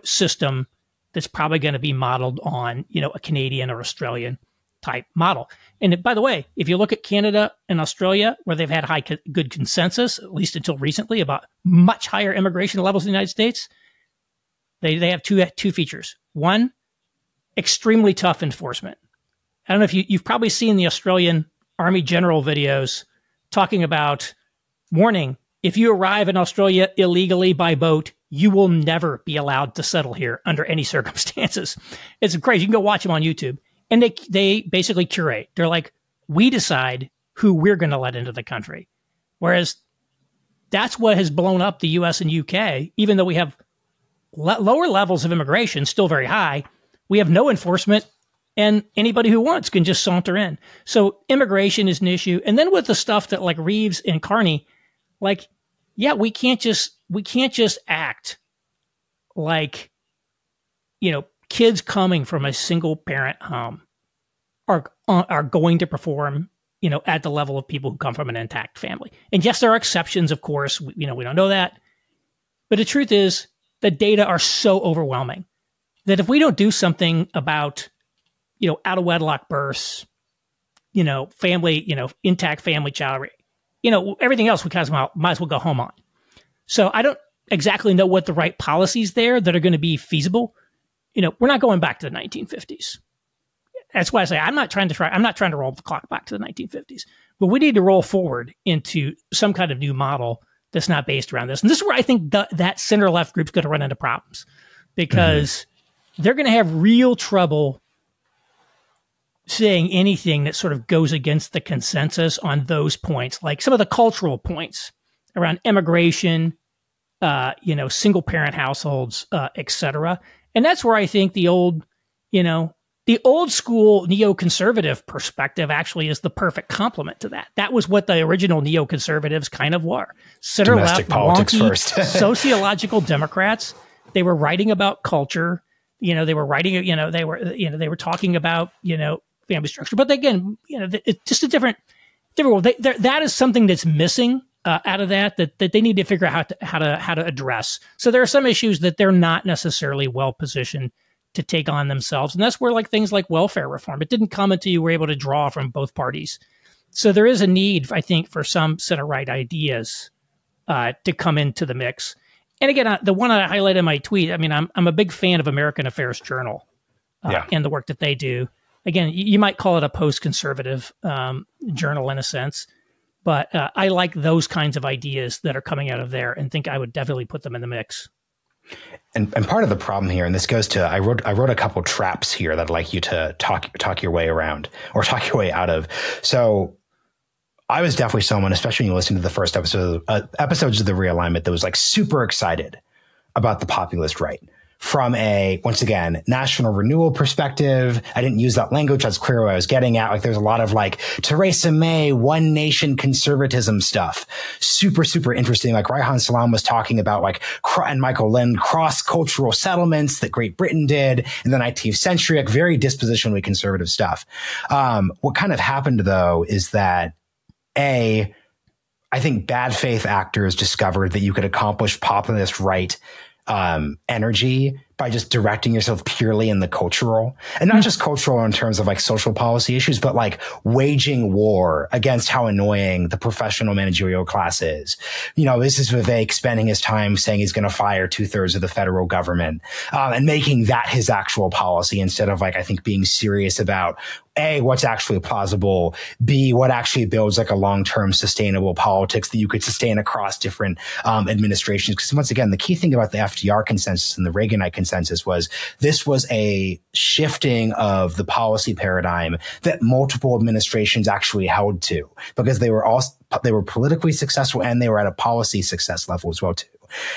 B: system that's probably going to be modeled on, a Canadian or Australian type model. And by the way, if you look at Canada and Australia, where they've had good consensus, at least until recently, about much higher immigration levels in the United States, they have two features. One, extremely tough enforcement. I don't know if you've probably seen the Australian Army general videos talking about, warning, if you arrive in Australia illegally by boat, you will never be allowed to settle here under any circumstances. It's crazy. You can go watch them on YouTube. And they basically curate. They're like, we decide who we're going to let into the country. Whereas that's what has blown up the US and UK, even though we have lower levels of immigration, still very high. We have no enforcement, and anybody who wants can just saunter in. So immigration is an issue. And then with the stuff that like Reeves and Carney, like, yeah, we can't just act like, you know, kids coming from a single parent home are going to perform, you know, at the level of people who come from an intact family. And yes, there are exceptions, of course. We don't know that. But the truth is, the data are so overwhelming that if we don't do something about, you know, out of wedlock births, you know, family, you know, intact family child, you know, everything else we kind of might as well go home on. So I don't exactly know what the right policies there that are going to be feasible. You know, we're not going back to the 1950s. That's why I say I'm not trying to roll the clock back to the 1950s, but we need to roll forward into some kind of new model that's not based around this. And this is where I think that center left group's going to run into problems, because they're going to have real trouble saying anything that sort of goes against the consensus on those points, like some of the cultural points around immigration, you know, single parent households, et cetera. And that's where I think the old school neoconservative perspective actually is the perfect complement to that. That was what the original neoconservatives kind of were. Center left,
A: politics
B: wonky,
A: first.
B: sociological Democrats. They were writing about culture. You know, they were writing, they were talking about, you know, family structure. But again, you know, it's just a different world. That is something that's missing out of that they need to figure out how to address. So there are some issues that they're not necessarily well positioned to take on themselves. And that's where like things like welfare reform, it didn't come until you were able to draw from both parties. So there is a need, I think, for some center-right ideas to come into the mix. And again, the one I highlighted in my tweet, I mean, I'm a big fan of American Affairs Journal and the work that they do. Again, you might call it a post-conservative journal in a sense, but I like those kinds of ideas that are coming out of there and think I would definitely put them in the mix.
A: And part of the problem here, and this goes to, I wrote a couple traps here that I'd like you to talk your way around or talk your way out of. So I was definitely someone, especially when you listen to the first episodes of the Realignment, that was like super excited about the populist right. From a, once again, national renewal perspective. I didn't use that language. That's clear what I was getting at. Like there's a lot of like Theresa May, one nation conservatism stuff. Super, super interesting. Like Reihan Salam was talking about like, and Michael Lind, cross-cultural settlements that Great Britain did in the 19th century, like very dispositionally conservative stuff. What kind of happened though is that I think bad faith actors discovered that you could accomplish populist right energy by just directing yourself purely in the cultural, and not just cultural in terms of like social policy issues, but like waging war against how annoying the professional managerial class is. You know, this is Vivek spending his time saying he's going to fire 2/3 of the federal government, and making that his actual policy instead of like, I think being serious about A, what's actually plausible, B, what actually builds like a long-term sustainable politics that you could sustain across different administrations. Because once again, the key thing about the FDR consensus and the Reaganite consensus was this was a shifting of the policy paradigm that multiple administrations actually held to, because they were politically successful and they were at a policy success level as well too.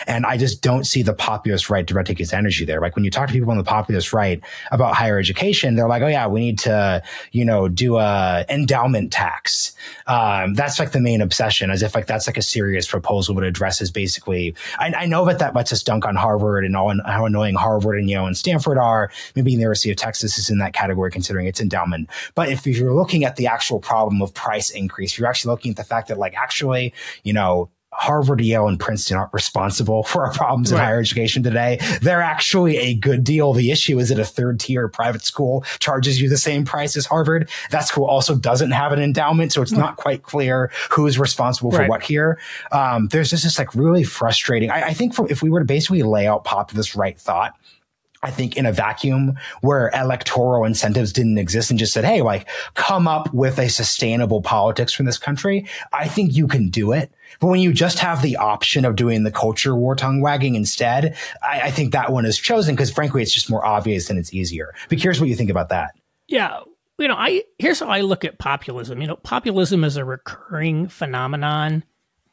A: And I just don't see the populist right directing its energy there. Like when you talk to people on the populist right about higher education, they're like, oh yeah, we need to, you know, do a endowment tax. That's like the main obsession, as if like that's like a serious proposal that addresses basically, I know that lets us dunk on Harvard and how annoying Harvard and Yale and Stanford are. Maybe the University of Texas is in that category considering its endowment. But if you're looking at the actual problem of price increase, you're actually looking at the fact that like actually, you know, Harvard, Yale, and Princeton aren't responsible for our problems in higher education today. They're actually a good deal. The issue is that a third-tier private school charges you the same price as Harvard. That school also doesn't have an endowment, so it's not quite clear who is responsible for what here. There's just this like really frustrating. I think if we were to basically lay out populist right thought I think, in a vacuum where electoral incentives didn't exist and just said, hey, like, come up with a sustainable politics from this country, I think you can do it. But when you just have the option of doing the culture war tongue wagging instead, I think that one is chosen because, frankly, it's just more obvious and it's easier. Be curious what you think about that.
B: Yeah. Here's how I look at populism. Populism is a recurring phenomenon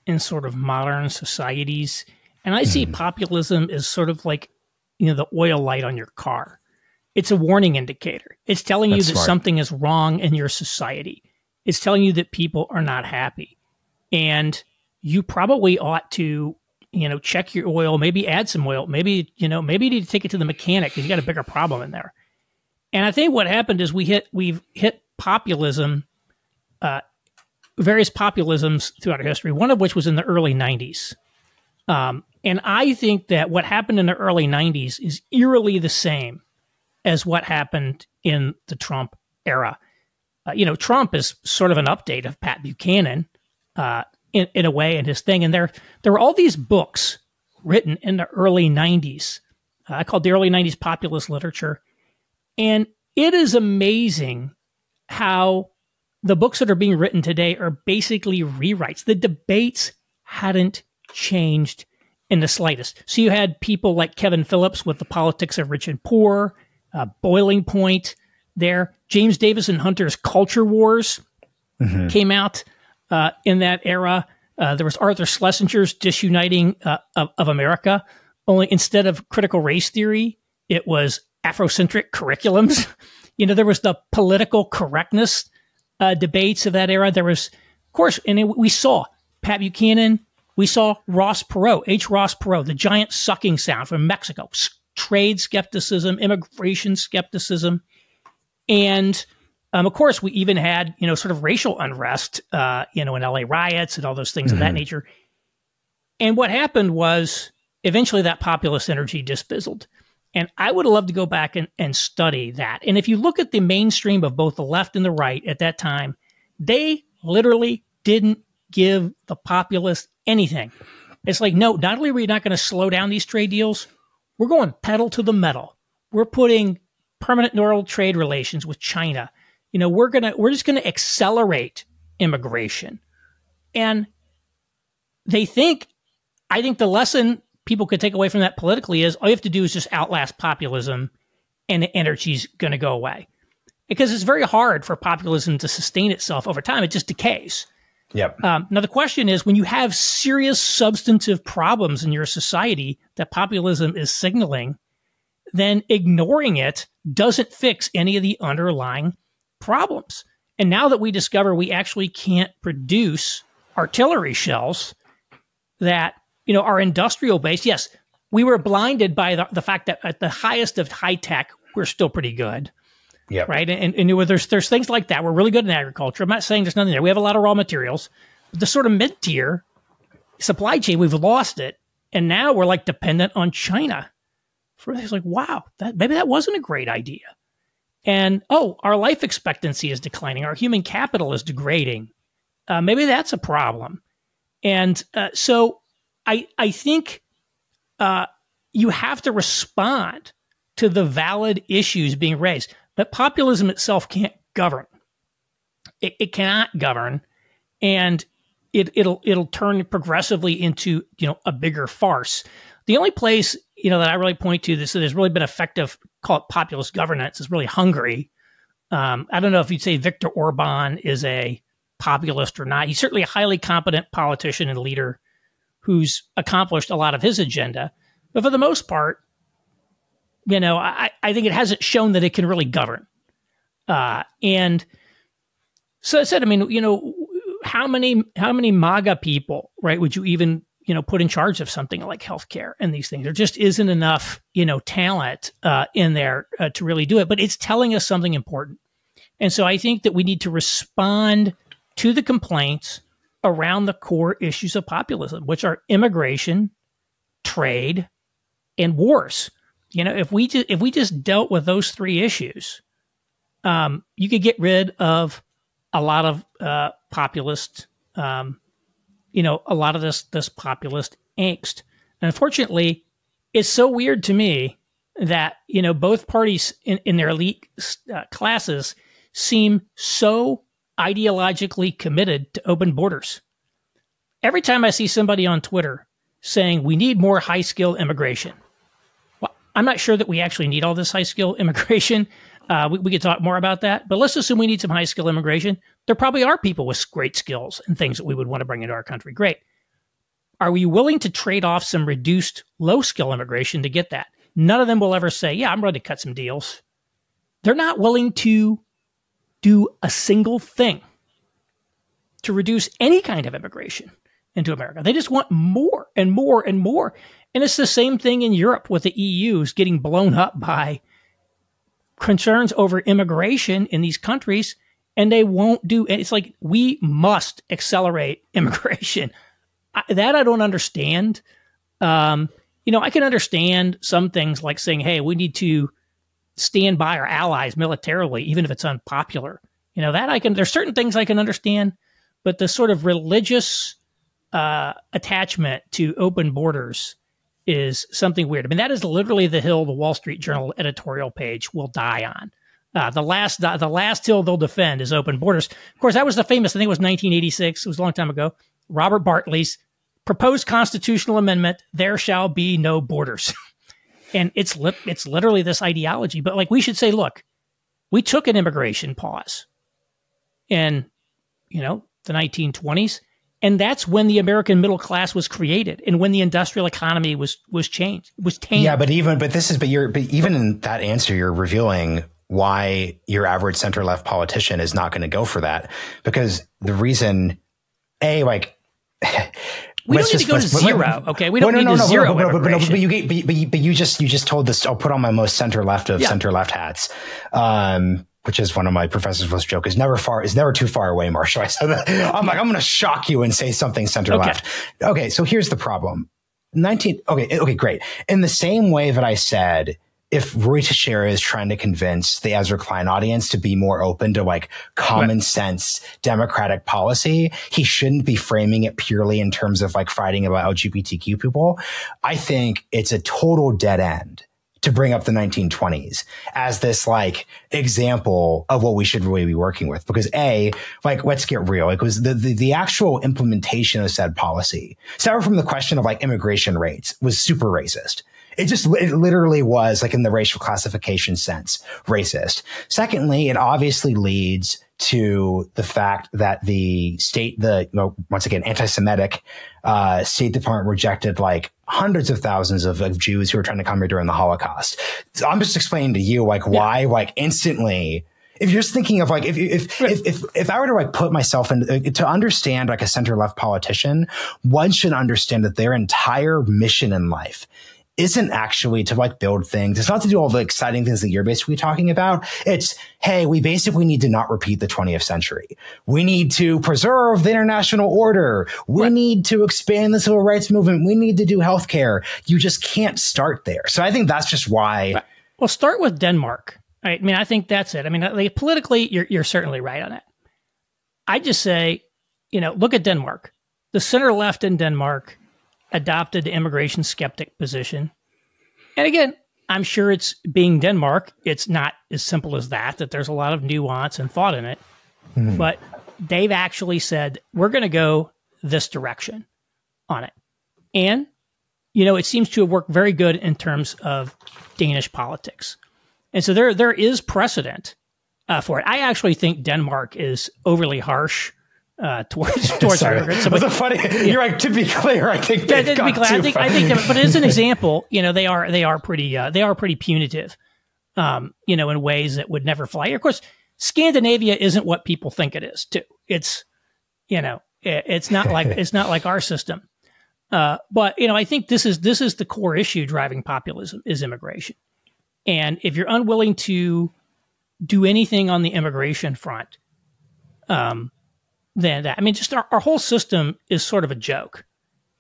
B: in sort of modern societies. And I see populism as sort of like, the oil light on your car. It's a warning indicator. It's telling you that something is wrong in your society. It's telling you that people are not happy. And you probably ought to, check your oil, maybe add some oil, maybe you need to take it to the mechanic because you got a bigger problem in there. And I think what happened is we've hit populism, various populisms throughout our history, one of which was in the early 90s. And I think that what happened in the early 90s is eerily the same as what happened in the Trump era. Trump is sort of an update of Pat Buchanan in a way, in his thing. And there were all these books written in the early 90s. I called the early 90s populist literature. And it is amazing how the books that are being written today are basically rewrites. The debates hadn't changed in the slightest. So you had people like Kevin Phillips with The Politics of Rich and Poor, Boiling Point there. James Davison Hunter's Culture Wars came out in that era. There was Arthur Schlesinger's Disuniting of America, only instead of critical race theory, it was Afrocentric curriculums. There was the political correctness debates of that era. There was, of course, and we saw Pat Buchanan. We saw Ross Perot, the giant sucking sound from Mexico, trade skepticism, immigration skepticism. And of course, we even had, sort of racial unrest, in LA riots and all those things of that nature. And what happened was eventually that populist energy just fizzled. And I would love to go back and study that. And if you look at the mainstream of both the left and the right at that time, they literally didn't give the populists anything. It's like, no, not only are we not going to slow down these trade deals, we're going pedal to the metal. We're putting permanent normal trade relations with China. We're just going to accelerate immigration. And I think the lesson people could take away from that politically is all you have to do is just outlast populism and the energy's going to go away. Because it's very hard for populism to sustain itself over time. It just decays.
A: Yep.
B: Now, the question is, when you have serious substantive problems in your society that populism is signaling, then ignoring it doesn't fix any of the underlying problems. And now that we discover we actually can't produce artillery shells that, are industrial based, yes, we were blinded by the fact that at the highest of high tech, we're still pretty good.
A: Yeah.
B: Right. And there's things like that. We're really good in agriculture. I'm not saying there's nothing there. We have a lot of raw materials. But the sort of mid tier supply chain, we've lost it. And now we're like dependent on China. It's like, wow, maybe that wasn't a great idea. And, our life expectancy is declining. Our human capital is degrading. Maybe that's a problem. And so I think you have to respond to the valid issues being raised. But populism itself can't govern. It cannot govern, and it'll turn progressively into a bigger farce. The only place that I really point to that has really been effective, call it populist governance, is really Hungary. I don't know if you'd say Viktor Orban is a populist or not. He's certainly a highly competent politician and leader who's accomplished a lot of his agenda, but for the most part, I think it hasn't shown that it can really govern. And so I said, how many MAGA people, right, would you even, put in charge of something like healthcare and these things? There just isn't enough, talent in there to really do it. But it's telling us something important. And so I think that we need to respond to the complaints around the core issues of populism, which are immigration, trade, and wars. If we just dealt with those three issues, you could get rid of a lot of populist, a lot of this populist angst. And unfortunately, it's so weird to me that, both parties in their elite classes seem so ideologically committed to open borders. Every time I see somebody on Twitter saying we need more high-skill immigration, well, I'm not sure that we actually need all this high-skill immigration. We could talk more about that, but let's assume we need some high-skill immigration. There probably are people with great skills and things that we would want to bring into our country. Great. Are we willing to trade off some reduced low-skill immigration to get that? None of them will ever say, yeah, I'm ready to cut some deals. They're not willing to do a single thing to reduce any kind of immigration into America. They just want more and more and more. And it's the same thing in Europe with the EU is getting blown up by concerns over immigration in these countries, and they won't do it. It's like, we must accelerate immigration. That I don't understand. I can understand some things like saying, hey, we need to stand by our allies militarily, even if it's unpopular. There's certain things I can understand, but the sort of religious attachment to open borders is something weird. I mean, that is literally the hill the Wall Street Journal editorial page will die on. The last hill they'll defend is open borders. Of course, that was the famous, I think it was 1986. It was a long time ago. Robert Bartley's proposed constitutional amendment, there shall be no borders. And it's literally this ideology. But like, we should say, look, we took an immigration pause in, the 1920s. And that's when the American middle class was created and when the industrial economy was changed, was tamed. Yeah,
A: but even in that answer, you're revealing why your average center left politician is not going to go for that. Because the reason,
B: we don't need to go to zero, okay? We don't need to zero immigration.
A: But you just told this. I'll put on my most center left of center left hats, which is one of my professor's first joke. Is never too far away, Marshall. I said that. I'm like, I'm going to shock you and say something center left. Okay, so here's the problem. Okay, great. In the same way that I said, if Rui Teixeira is trying to convince the Ezra Klein audience to be more open to like common sense democratic policy, he shouldn't be framing it purely in terms of like fighting about LGBTQ people. I think it's a total dead end to bring up the 1920s as this like example of what we should really be working with. Because let's get real. It was the actual implementation of said policy, separate from the question of like immigration rates, was super racist. It literally was, like, in the racial classification sense, racist. Secondly, it obviously leads to the fact that the state, once again, anti-Semitic State Department rejected like hundreds of thousands of Jews who were trying to come here during the Holocaust. So I'm just explaining to you why like instantly. If you're just thinking of like, if I were to like put myself in to understand like a center left politician, one should understand that their entire mission in life isn't actually to like build things. It's not to do all the exciting things that you're basically talking about. It's, hey, we basically need to not repeat the 20th century. We need to preserve the international order. We need to expand the civil rights movement. We need to do healthcare. You just can't start there. So I think that's just why.
B: Well, start with Denmark. Right? I mean, I think that's it. I mean, like, politically, you're certainly right on it. I just say, look at Denmark. The center left in Denmark adopted the immigration skeptic position. And again, I'm sure it's being Denmark. It's not as simple as that there's a lot of nuance and thought in it. Mm-hmm. But they've actually said, we're going to go this direction on it. And, it seems to have worked very good in terms of Danish politics. And so there is precedent for it. I actually think Denmark is overly harsh towards immigrants.
A: So, but funny. You're like, to be clear, I think they've got
B: I think, but as an example, they are pretty punitive, in ways that would never fly. Of course, Scandinavia isn't what people think it is. Too. It's it's not like our system. But I think this is the core issue driving populism is immigration. And if you're unwilling to do anything on the immigration front, then that, I mean, just our whole system is sort of a joke,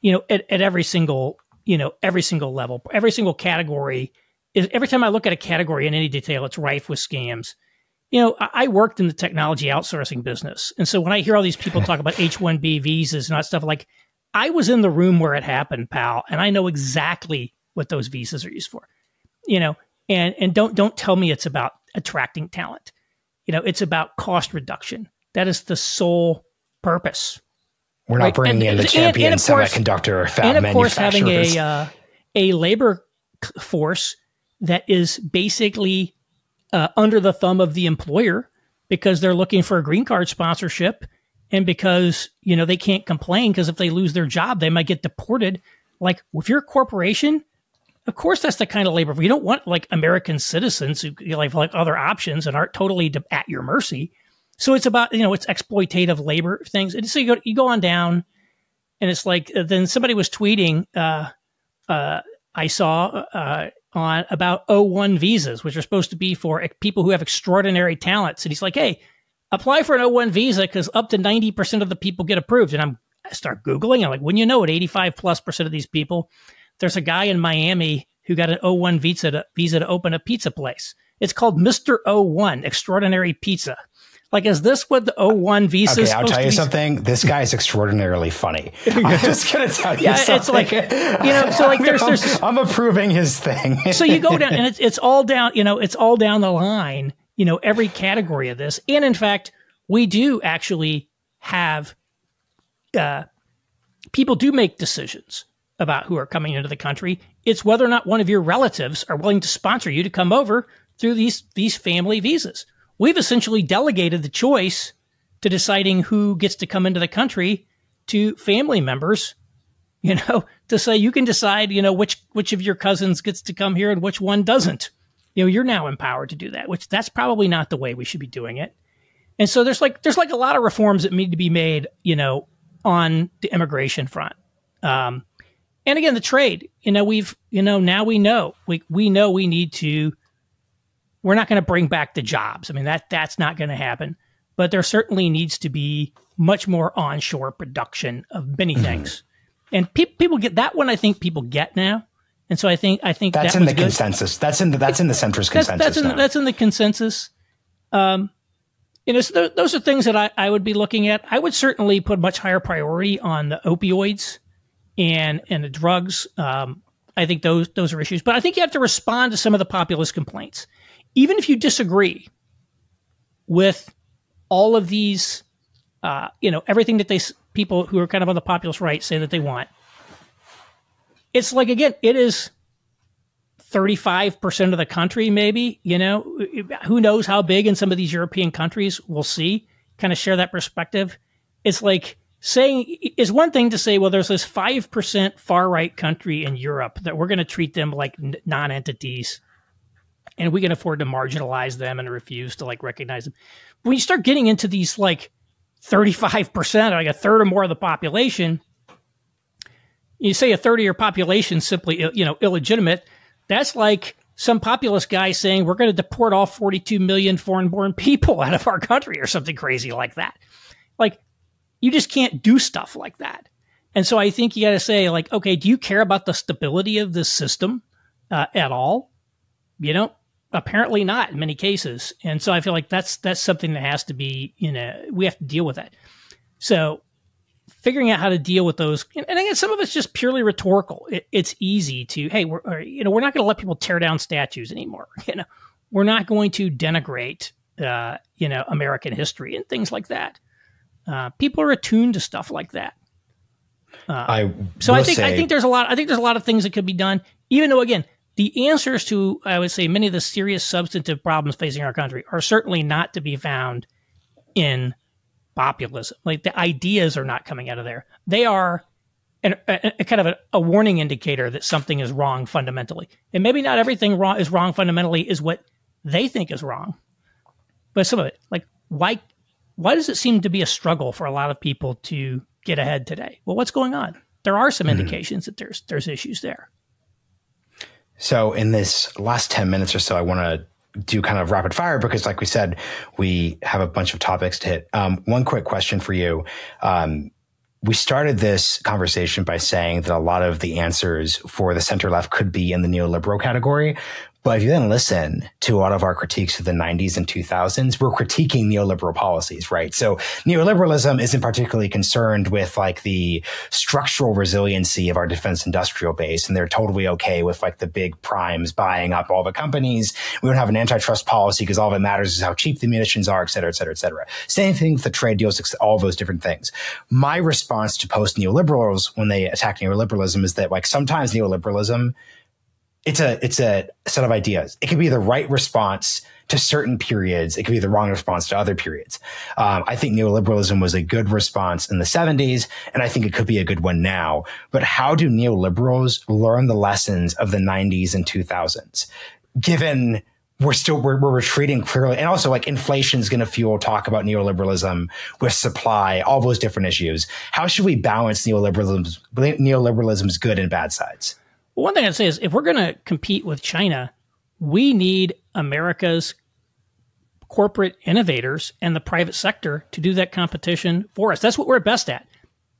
B: at every single level, every single category is, every time I look at a category in any detail, it's rife with scams. I worked in the technology outsourcing business. And so when I hear all these people talk about H-1B visas and all that stuff, like, I was in the room where it happened, pal, and I know exactly what those visas are used for. And don't tell me it's about attracting talent. It's about cost reduction. That is the sole purpose.
A: We're not bringing in the champion semiconductor fab manufacturers.
B: And of course, having a labor force that is basically under the thumb of the employer because they're looking for a green card sponsorship, and because they can't complain because if they lose their job, they might get deported. Like, if you're a corporation, of course, that's the kind of labor. We don't want like American citizens who like other options and aren't totally at your mercy. So it's about, it's exploitative labor things. And so you go on down, and it's like, then somebody was tweeting, I saw on about O1 visas, which are supposed to be for people who have extraordinary talents. And he's like, hey, apply for an O1 visa because up to 90% of the people get approved. And I start Googling. I'm like, wouldn't you know it, 85+% of these people. There's a guy in Miami who got an O1 visa to open a pizza place. It's called Mr. O1, Extraordinary Pizza. Like, is this what the O1 visa is?
A: Okay, I'll tell you something. This guy is extraordinarily funny. I'm just going to tell you something.
B: It's like, so like there's
A: I'm approving his thing.
B: So you go down, and it's all down, it's all down the line, every category of this. And in fact, we do actually have people do make decisions about who are coming into the country. It's whether or not one of your relatives are willing to sponsor you to come over through these family visas. We've essentially delegated the choice to deciding who gets to come into the country to family members, to say you can decide, which of your cousins gets to come here and which one doesn't. You're now empowered to do that, which that's probably not the way we should be doing it. And so there's like a lot of reforms that need to be made, on the immigration front. And again, the trade, now we know we need to. We're not going to bring back the jobs. I mean, that's not going to happen. But there certainly needs to be much more onshore production of many things. And people get that one. I think people get now. And so I think
A: that's in the consensus. That's in the centrist consensus.
B: That's in the consensus. So those are things that I would be looking at. I would certainly put much higher priority on the opioids and the drugs. I think those are issues. But I think you have to respond to some of the populist complaints. Even if you disagree with all of these, everything that people who are kind of on the populist right say that they want, it's like, again, it is 35% of the country, maybe, who knows how big in some of these European countries. We'll see, kind of share that perspective. It's like it's one thing to say, well, there's this 5% far right country in Europe that we're going to treat them like non-entities. And we can afford to marginalize them and refuse to recognize them. When you start getting into these 35%, like a third or more of the population, you say a third of your population is simply, illegitimate. That's like some populist guy saying we're going to deport all 42 million foreign-born people out of our country or something crazy like that. Like, you just can't do stuff like that. And so I think you got to say, okay, do you care about the stability of this system at all? Apparently not in many cases. And so I feel like that's something that has to be, we have to deal with that. So figuring out how to deal with those, and again, some of it's just purely rhetorical. It's easy to, hey, we're not going to let people tear down statues anymore. We're not going to denigrate, American history and things like that. People are attuned to stuff like that. I think there's a lot of things that could be done, even though, again, the answers to, I would say, many of the serious substantive problems facing our country are certainly not to be found in populism. Like, the ideas are not coming out of there. They are a kind of a warning indicator that something is wrong fundamentally. And maybe not everything is wrong fundamentally is what they think is wrong. But some of it, why does it seem to be a struggle for a lot of people to get ahead today? Well, what's going on? There are some indications that there's issues there.
A: So in this last 10 minutes or so, I want to do kind of rapid fire because, like we said, we have a bunch of topics to hit. One quick question for you. We started this conversation by saying that a lot of the answers for the center left could be in the neoliberal category. But if you then listen to a lot of our critiques of the 90s and 2000s, we're critiquing neoliberal policies, right? So neoliberalism isn't particularly concerned with like the structural resiliency of our defense industrial base. And they're totally okay with like the big primes buying up all the companies. We don't have an antitrust policy because all that matters is how cheap the munitions are, et cetera, et cetera, et cetera. Same thing with the trade deals, all those different things. My response to post neoliberals when they attack neoliberalism is that like sometimes neoliberalism, it's a set of ideas. It can be the right response to certain periods. It can be the wrong response to other periods. I think neoliberalism was a good response in the 70s, and I think it could be a good one now. But how do neoliberals learn the lessons of the 90s and 2000s? Given we're retreating clearly, and also like inflation is going to fuel talk about neoliberalism with supply, all those different issues. How should we balance neoliberalism's good and bad sides?
B: Well, one thing I'd say is if we're going to compete with China, we need America's corporate innovators and the private sector to do that competition for us. That's what we're best at.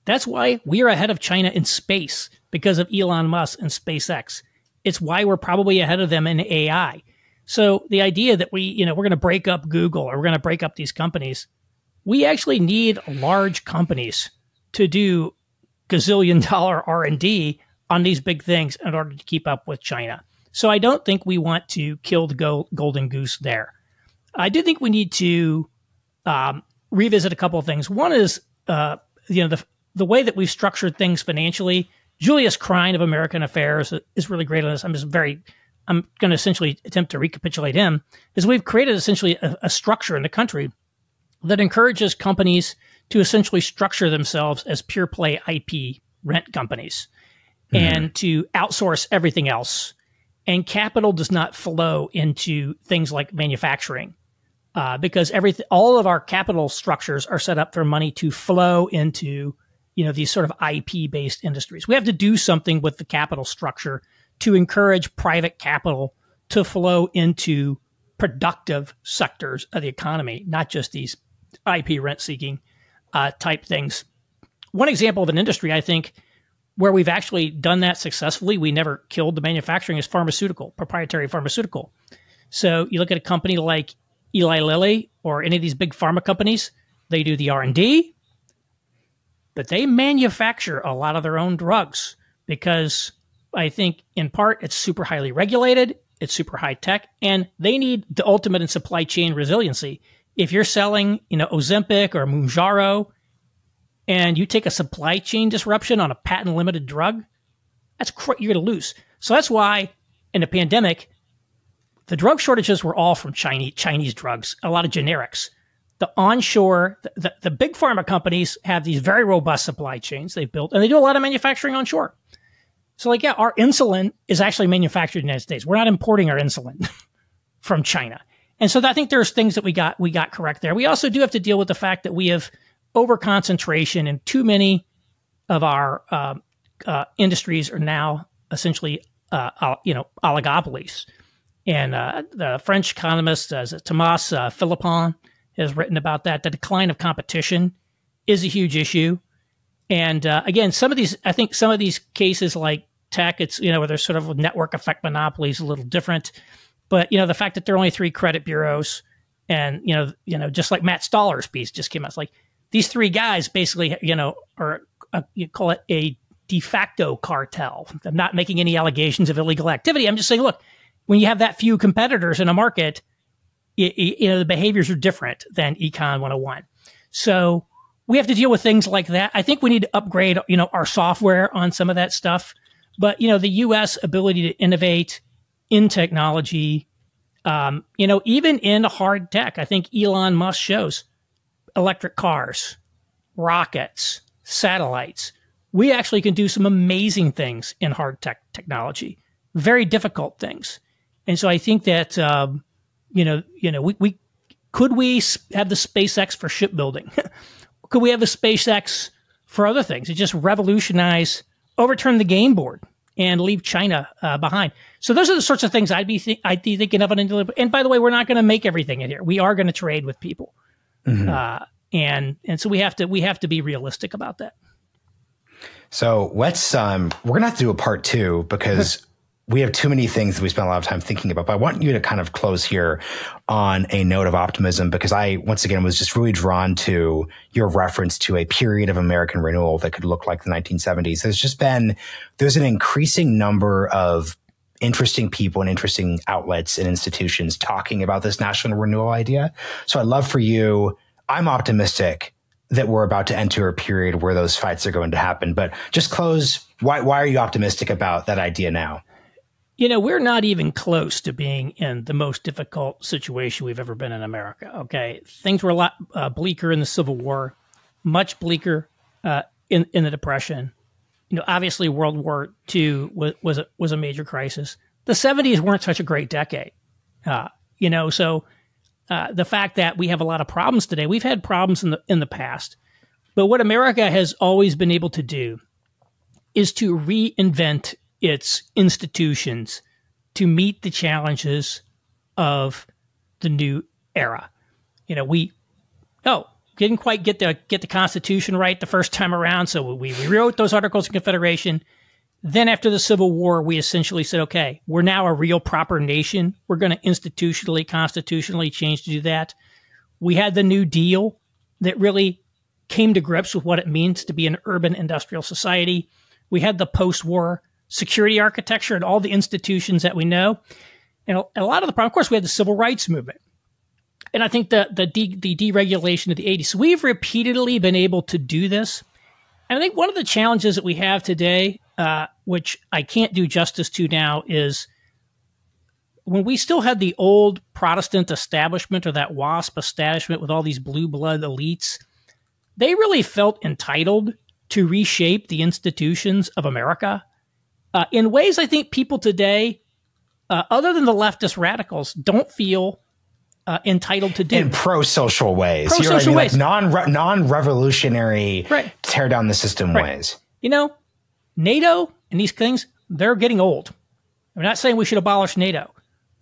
B: That's why we are ahead of China in space because of Elon Musk and SpaceX. It's why we're probably ahead of them in AI. So the idea that we're going to break up Google or we're going to break up these companies, we actually need large companies to do gazillion-dollar R&D on these big things in order to keep up with China. So I don't think we want to kill the golden goose there. I do think we need to revisit a couple of things. One is, the way that we've structured things financially. Julius Krein of American Affairs is really great on this. I'm going to essentially attempt to recapitulate him. Is we've created essentially a structure in the country that encourages companies to essentially structure themselves as pure play IP rent companies. And to outsource everything else. And capital does not flow into things like manufacturing because all of our capital structures are set up for money to flow into, these sort of IP-based industries. We have to do something with the capital structure to encourage private capital to flow into productive sectors of the economy, not just these IP rent-seeking type things. One example of an industry, I think, where we've actually done that successfully, we never killed the manufacturing, is pharmaceutical, proprietary pharmaceutical. So you look at a company like Eli Lilly or any of these big pharma companies, they do the R&D, but they manufacture a lot of their own drugs because I think in part it's super highly regulated, it's super high tech, and they need the ultimate in supply chain resiliency. If you're selling, Ozempic or Mounjaro, and you take a supply chain disruption on a patent limited drug, you're going to lose. So that's why in the pandemic, the drug shortages were all from Chinese drugs, a lot of generics. The onshore, the big pharma companies have these very robust supply chains they've built, and they do a lot of manufacturing onshore. So our insulin is actually manufactured in the United States. We're not importing our insulin from China. And so I think there's things that we got correct there. We also do have to deal with the fact that we have over-concentration and too many of our industries are now essentially, oligopolies. And the French economist Thomas Philippon has written about that. The decline of competition is a huge issue. And again, some of these cases like tech, it's, where there's sort of network effect monopolies a little different. But, the fact that there are only 3 credit bureaus and, just like Matt Stoller's piece just came out, it's like, these 3 guys basically, are you call it a de facto cartel. I'm not making any allegations of illegal activity. I'm just saying, look, when you have that few competitors in a market, the behaviors are different than Econ 101. So we have to deal with things like that. I think we need to upgrade, our software on some of that stuff. But, the U.S. ability to innovate in technology, even in hard tech, I think Elon Musk shows electric cars, rockets, satellites. We actually can do some amazing things in hard technology, very difficult things. And so I think that, could we have the SpaceX for shipbuilding? Could we have the SpaceX for other things? It just overturn the game board and leave China behind. So those are the sorts of things I'd be thinking of. And by the way, we're not going to make everything in here. We are going to trade with people. Mm-hmm. And so we have to be realistic about that.
A: So let's, we're going to have to do a part 2 because we have too many things that we spend a lot of time thinking about, but I want you to kind of close here on a note of optimism, because I, once again, was just really drawn to your reference to a period of American renewal that could look like the 1970s. There's an increasing number of interesting people and interesting outlets and institutions talking about this national renewal idea. So I'd love for you, I'm optimistic that we're about to enter a period where those fights are going to happen, but just close. Why are you optimistic about that idea now?
B: We're not even close to being in the most difficult situation we've ever been in America. Okay. Things were a lot bleaker in the Civil War, much bleaker in the Depression. Obviously World War II was a major crisis. The 70s weren't such a great decade. So the fact that we have a lot of problems today, we've had problems in the past, but what America has always been able to do is to reinvent its institutions to meet the challenges of the new era. We didn't quite get the Constitution right the first time around, so we rewrote those Articles of Confederation. Then after the Civil War, we essentially said, okay, we're now a real proper nation. We're going to institutionally, constitutionally change to do that. We had the New Deal that really came to grips with what it means to be an urban industrial society. We had the post-war security architecture and all the institutions that we know. And a lot of the problem, of course, we had the civil rights movement. And I think the deregulation of the 80s. So we've repeatedly been able to do this. And I think one of the challenges that we have today, which I can't do justice to now, is when we still had the old Protestant establishment, or that WASP establishment with all these blue blood elites, they really felt entitled to reshape the institutions of America in ways I think people today, other than the leftist radicals, don't feel entitled to do.
A: In pro-social ways.
B: Pro-social ways.
A: Like non-revolutionary,
B: right.
A: Tear down the system ways.
B: NATO and these things, they're getting old. I'm not saying we should abolish NATO.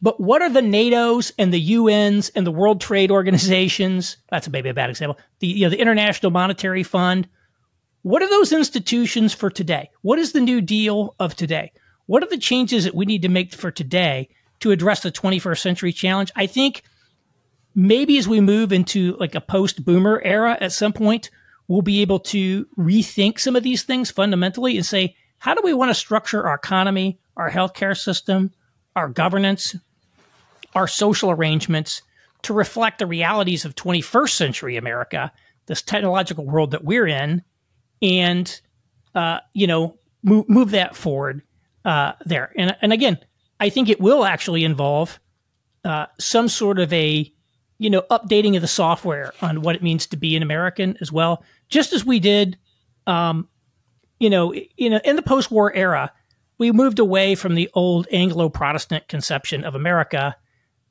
B: But what are the NATOs and the UNs and the World Trade Organizations? That's maybe a bad example. The International Monetary Fund. What are those institutions for today? What is the New Deal of today? What are the changes that we need to make for today to address the 21st century challenge? I think maybe as we move into like a post-boomer era at some point, we'll be able to rethink some of these things fundamentally and say, how do we want to structure our economy, our healthcare system, our governance, our social arrangements to reflect the realities of 21st century America, this technological world that we're in, and move that forward there. And again, I think it will actually involve some sort of a updating of the software on what it means to be an American as well, just as we did, in the post-war era. We moved away from the old Anglo-Protestant conception of America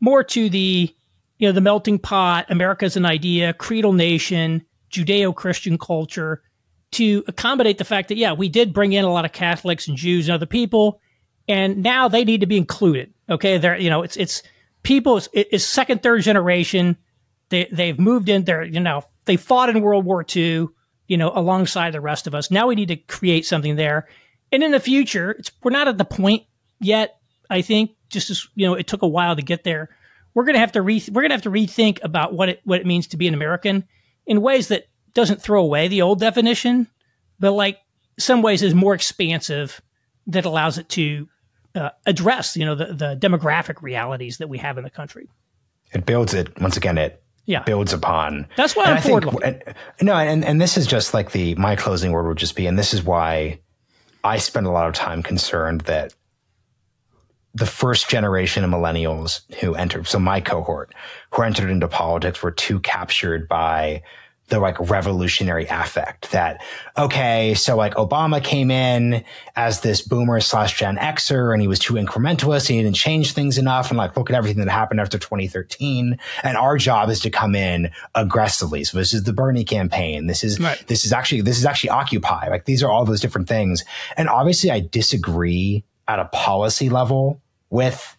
B: more to the melting pot, America's an idea, creedal nation, Judeo-Christian culture, to accommodate the fact that, we did bring in a lot of Catholics and Jews and other people, and now they need to be included. Okay, they're it's people, it's second, third generation. They've moved in there. They fought in World War II. Alongside the rest of us. Now we need to create something there. And in the future, we're not at the point yet. I think just as it took a while to get there. We're gonna have to rethink about what it means to be an American in ways that doesn't throw away the old definition, but like some ways is more expansive, that allows it to address the demographic realities that we have in the country.
A: It builds it once again. It builds upon.
B: That's why I'm forward-looking.
A: And this is just like my closing word would just be, and this is why I spend a lot of time concerned that the first generation of millennials who entered, so my cohort, who entered into politics were too captured by the revolutionary affect that, okay, so Obama came in as this boomer / Gen Xer and he was too incrementalist and he didn't change things enough. And look at everything that happened after 2013. And our job is to come in aggressively. So this is the Bernie campaign. This is actually Occupy. These are all those different things. And obviously I disagree at a policy level with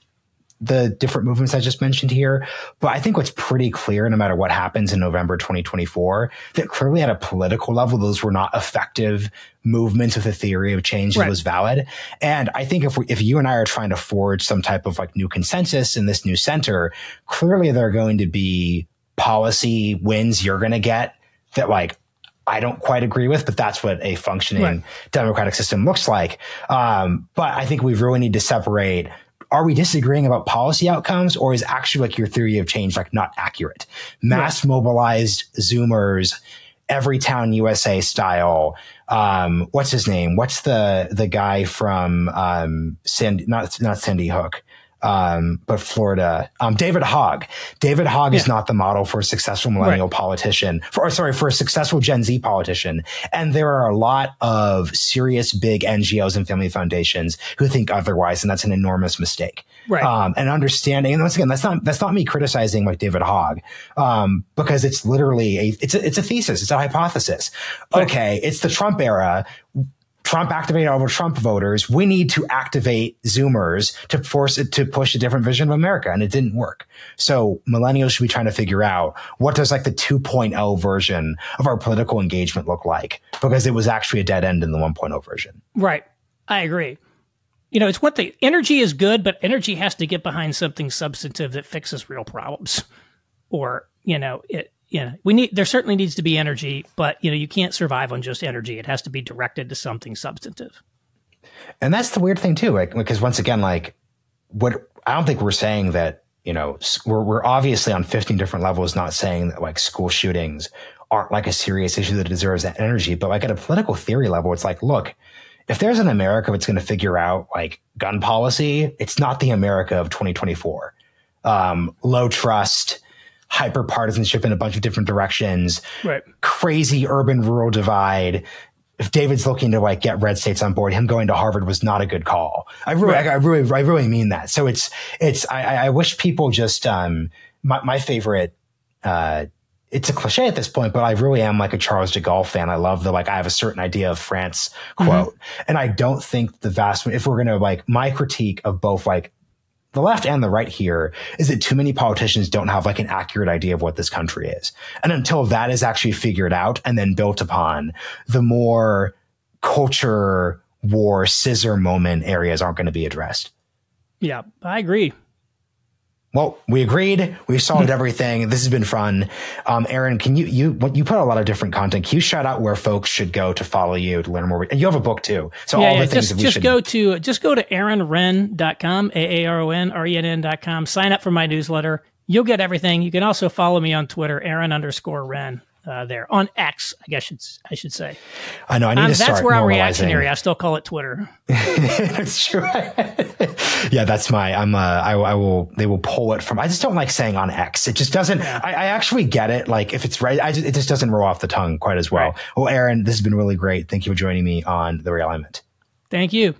A: the different movements I just mentioned here. But I think what's pretty clear, no matter what happens in November 2024, that clearly at a political level, those were not effective movements with a theory of change that was valid. And I think if you and I are trying to forge some type of like new consensus in this new center, clearly there are going to be policy wins you're going to get that like I don't quite agree with, but that's what a functioning democratic system looks like. But I think we really need to separate, are we disagreeing about policy outcomes, or is actually like your theory of change like not accurate? Mass mobilized Zoomers, Everytown USA style. What's his name? What's the guy from not Sandy Hook, but Florida, David Hogg. David Hogg is not the model for a successful millennial politician, for a successful Gen Z politician. And there are a lot of serious big NGOs and family foundations who think otherwise, and that's an enormous mistake. And understanding, and once again, that's not me criticizing like David Hogg, because it's literally it's a thesis, it's a hypothesis. Okay, it's the Trump era. Trump activated all the Trump voters. We need to activate Zoomers to force it to push a different vision of America. And it didn't work. So millennials should be trying to figure out, what does like the 2.0 version of our political engagement look like? Because it was actually a dead end in the 1.0 version.
B: Right. I agree. You know, it's what the energy is good, but energy has to get behind something substantive that fixes real problems. Or, there certainly needs to be energy, but you can't survive on just energy. It has to be directed to something substantive.
A: And that's the weird thing too, like, because once again, like I don't think we're saying that, we're obviously on 15 different levels, not saying that like school shootings aren't like a serious issue that deserves that energy. But like at a political theory level, it's like, look, if there's an America that's going to figure out like gun policy, it's not the America of 2024. Low trust, hyper partisanship in a bunch of different directions, crazy urban rural divide. If David's looking to like get red states on board, him going to Harvard was not a good call. I really mean that. So I wish people just, my favorite, it's a cliche at this point, but I really am like a Charles de Gaulle fan. I love I have a certain idea of France quote. And I don't think if we're going to like, my critique of both like the left and the right here is that too many politicians don't have like an accurate idea of what this country is. And until that is actually figured out and then built upon, the more culture war scissor moment areas aren't going to be addressed. Yeah, I agree. Well, we agreed. We solved everything. This has been fun. Aaron, can you put a lot of different content. Can you shout out where folks should go to follow you, to learn more? And you have a book too. So all the things just go to aaronrenn.com, AARONRENN.com. Sign up for my newsletter. You'll get everything. You can also follow me on Twitter, Aaron_Renn. There on X, I guess I should say. I know. I need to start. That's where I'm reactionary. I still call it Twitter. That's true. Yeah, that's my. They will pull it from. I just don't like saying on X. It just doesn't. Yeah. I actually get it. Like if it's right, it just doesn't roll off the tongue quite as well. Right. Well, Aaron, this has been really great. Thank you for joining me on the Realignment. Thank you.